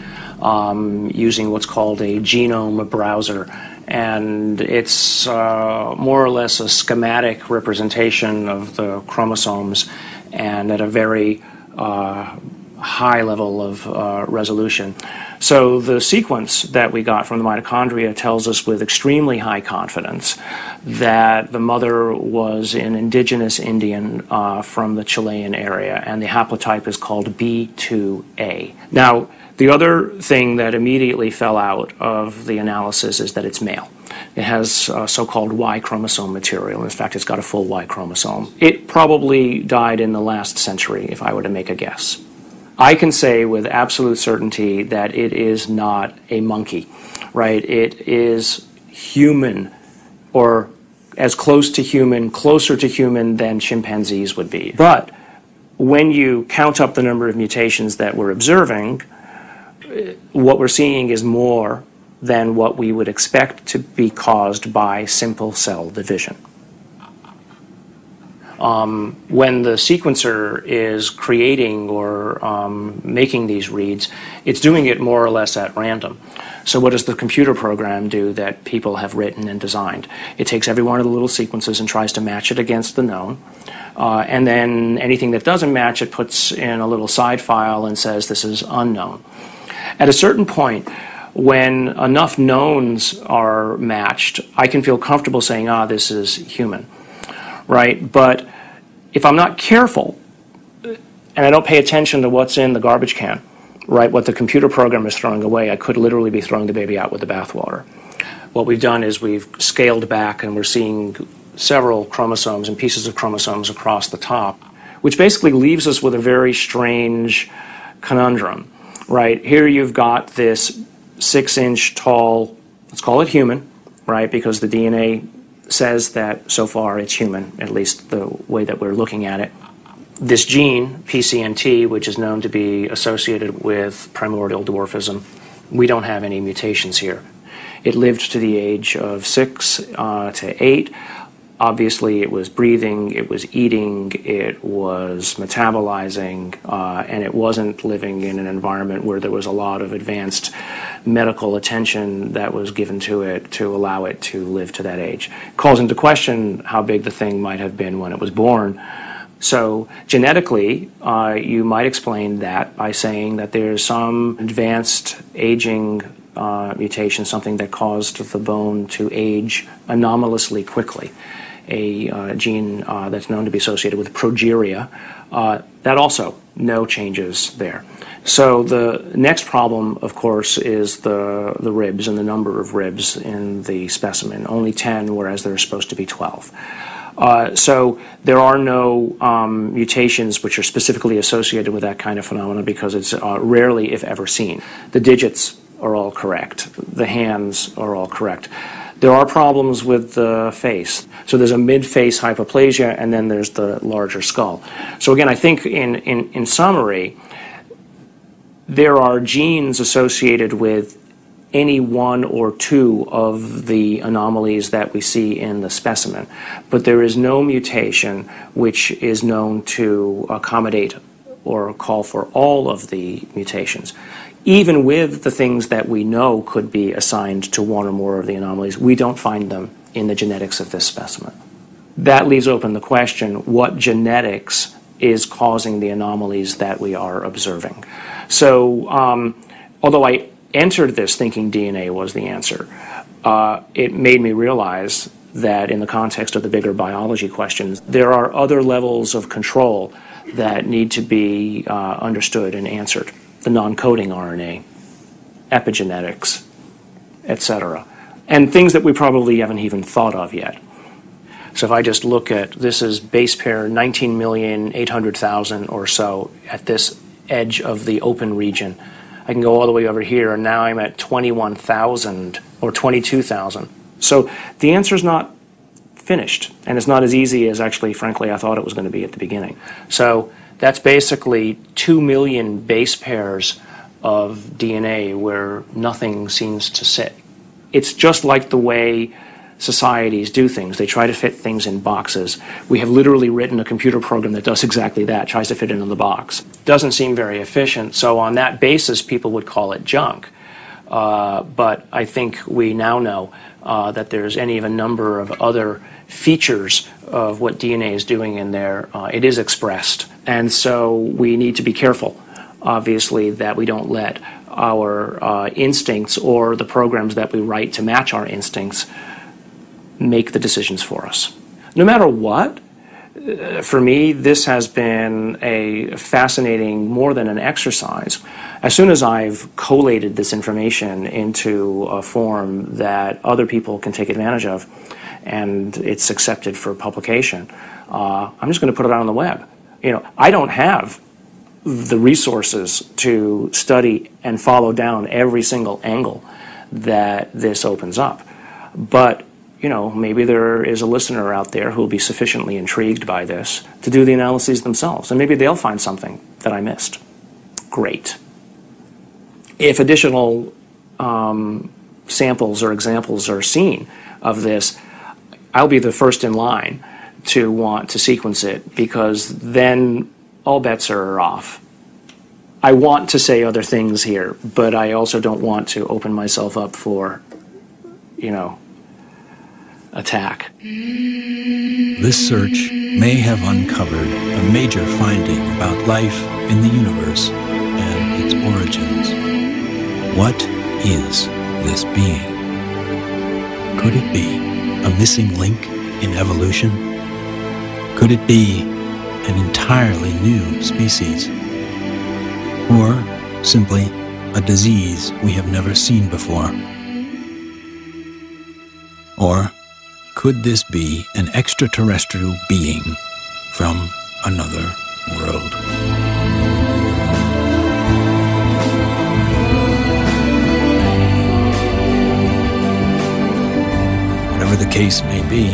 using what's called a genome browser. And it's more or less a schematic representation of the chromosomes, and at a very high level of resolution. So the sequence that we got from the mitochondria tells us with extremely high confidence that the mother was an indigenous Indian from the Chilean area, and the haplotype is called B2A. Now, the other thing that immediately fell out of the analysis is that it's male. It has so-called Y chromosome material. In fact, it's got a full Y chromosome. It probably died in the last century, if I were to make a guess. I can say with absolute certainty that it is not a monkey, right? It is human, or as close to human, closer to human than chimpanzees would be. But when you count up the number of mutations that we're observing, what we're seeing is more than what we would expect to be caused by simple cell division. When the sequencer is creating or making these reads, it's doing it more or less at random. So what does the computer program do that people have written and designed? It takes every one of the little sequences and tries to match it against the known. And then anything that doesn't match, it puts in a little side file and says this is unknown. At a certain point, when enough knowns are matched, I can feel comfortable saying, this is human, right? But if I'm not careful and I don't pay attention to what's in the garbage can, right, what the computer program is throwing away, I could literally be throwing the baby out with the bathwater. What we've done is we've scaled back, and we're seeing several chromosomes and pieces of chromosomes across the top, which basically leaves us with a very strange conundrum. Right, here you've got this 6-inch tall, let's call it human, right, because the DNA says that so far it's human, at least the way that we're looking at it. This gene, PCNT, which is known to be associated with primordial dwarfism, we don't have any mutations here. It lived to the age of 6 to 8. Obviously, it was breathing, it was eating, it was metabolizing, and it wasn't living in an environment where there was a lot of advanced medical attention that was given to it to allow it to live to that age. It calls into question how big the thing might have been when it was born. So genetically, you might explain that by saying that there's some advanced aging mutation, something that caused the bone to age anomalously quickly. A gene that's known to be associated with progeria, that also no changes there. So the next problem, of course, is the ribs and the number of ribs in the specimen. Only 10, whereas there are supposed to be 12. So there are no mutations which are specifically associated with that kind of phenomenon because it's rarely, if ever, seen. The digits are all correct. The hands are all correct. There are problems with the face. So there's a mid-face hypoplasia, and then there's the larger skull. So again, I think in summary, there are genes associated with any one or two of the anomalies that we see in the specimen, but there is no mutation which is known to accommodate or call for all of the mutations. Even with the things that we know could be assigned to one or more of the anomalies, we don't find them in the genetics of this specimen. That leaves open the question, what genetics is causing the anomalies that we are observing? So, although I entered this thinking DNA was the answer, it made me realize that in the context of the bigger biology questions, there are other levels of control that need to be understood and answered. The non-coding RNA, epigenetics, etc. And things that we probably haven't even thought of yet. So if I just look at, this is base pair 19,800,000 or so at this edge of the open region. I can go all the way over here, and now I'm at 21,000 or 22,000. So the answer's not finished, and it's not as easy as actually, frankly, I thought it was going to be at the beginning. So that's basically 2 million base pairs of DNA where nothing seems to sit. It's just like the way societies do things. They try to fit things in boxes. We have literally written a computer program that does exactly that, tries to fit it in the box. Doesn't seem very efficient, so on that basis, people would call it junk. But I think we now know that there's any of a number of other features of what DNA is doing in there. It is expressed. And so we need to be careful, obviously, that we don't let our instincts or the programs that we write to match our instincts make the decisions for us. No matter what, for me, this has been a fascinating, more than an exercise. As soon as I've collated this information into a form that other people can take advantage of, and it's accepted for publication, I'm just going to put it out on the web. You know, I don't have the resources to study and follow down every single angle that this opens up. But, you know, maybe there is a listener out there who will be sufficiently intrigued by this to do the analyses themselves, and maybe they'll find something that I missed. Great. If additional samples or examples are seen of this, I'll be the first in line to want to sequence it, because then all bets are off. I want to say other things here, but I also don't want to open myself up for, you know, attack. This search may have uncovered a major finding about life in the universe and its origins. What is this being? Could it be a missing link in evolution? Could it be an entirely new species? Or simply a disease we have never seen before? Or could this be an extraterrestrial being from another world? Whatever the case may be,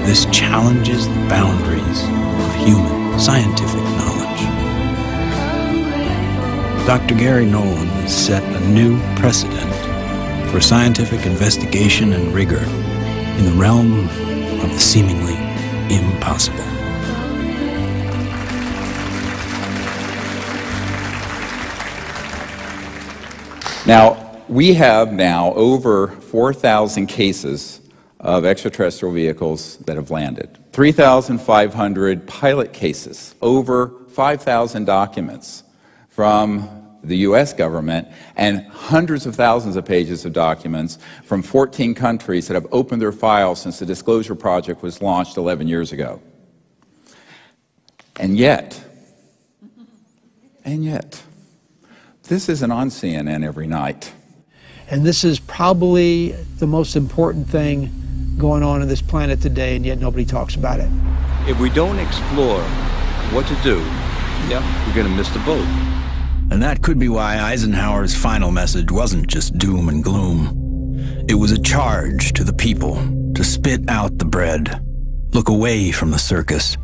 this challenges the boundaries of human scientific knowledge. Dr. Gary Nolan has set a new precedent for scientific investigation and rigor in the realm of the seemingly impossible. Now, we have now over 4,000 cases of extraterrestrial vehicles that have landed, 3,500 pilot cases, over 5,000 documents from the U.S. government, and hundreds of thousands of pages of documents from 14 countries that have opened their files since the Disclosure Project was launched 11 years ago. And yet, this isn't on CNN every night. And this is probably the most important thing going on this planet today, and yet nobody talks about it. If we don't explore what to do, we're going to miss the boat. And that could be why Eisenhower's final message wasn't just doom and gloom. It was a charge to the people to spit out the bread, look away from the circus,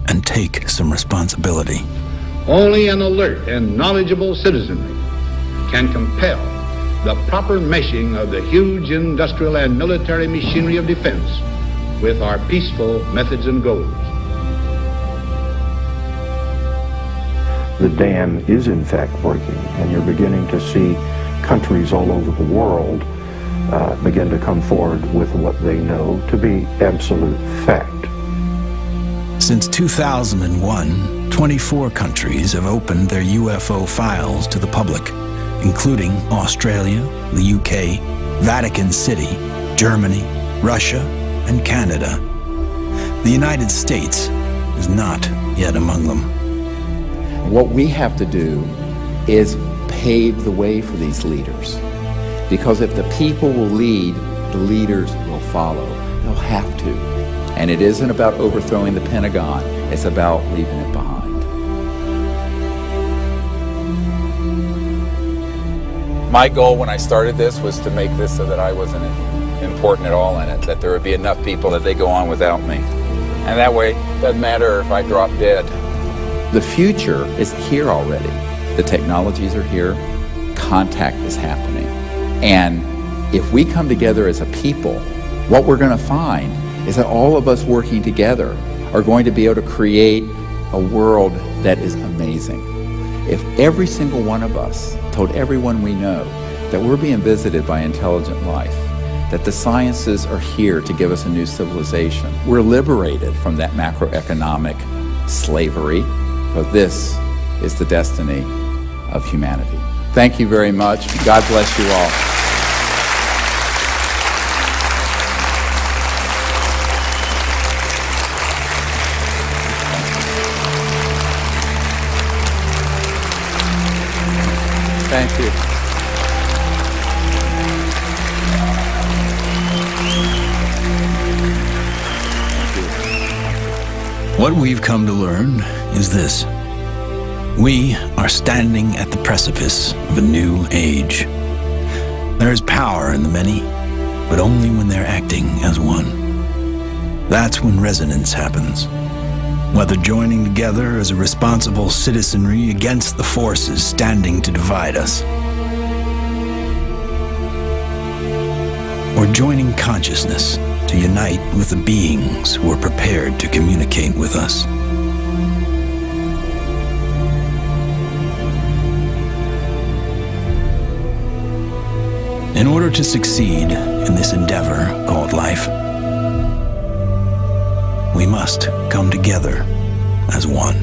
and take some responsibility. Only an alert and knowledgeable citizenry can compel the proper meshing of the huge industrial and military machinery of defense with our peaceful methods and goals. The dam is in fact breaking, and you're beginning to see countries all over the world begin to come forward with what they know to be absolute fact. Since 2001, 24 countries have opened their UFO files to the public, including Australia, the UK, Vatican City, Germany, Russia, and Canada. The United States is not yet among them. What we have to do is pave the way for these leaders. Because if the people will lead, the leaders will follow. They'll have to. And it isn't about overthrowing the Pentagon, it's about leaving it behind. My goal when I started this was to make this so that I wasn't important at all in it, that there would be enough people that they go on without me. And that way, it doesn't matter if I drop dead. The future is here already. The technologies are here, contact is happening. And if we come together as a people, what we're going to find is that all of us working together are going to be able to create a world that is amazing. If every single one of us told everyone we know that we're being visited by intelligent life, that the sciences are here to give us a new civilization, we're liberated from that macroeconomic slavery, but this is the destiny of humanity. Thank you very much. God bless you all. Thank you. What we've come to learn is this. We are standing at the precipice of a new age. There is power in the many, but only when they're acting as one. That's when resonance happens. Whether joining together as a responsible citizenry against the forces standing to divide us, or joining consciousness to unite with the beings who are prepared to communicate with us. In order to succeed in this endeavor called life, we must come together as one.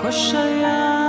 Koşaya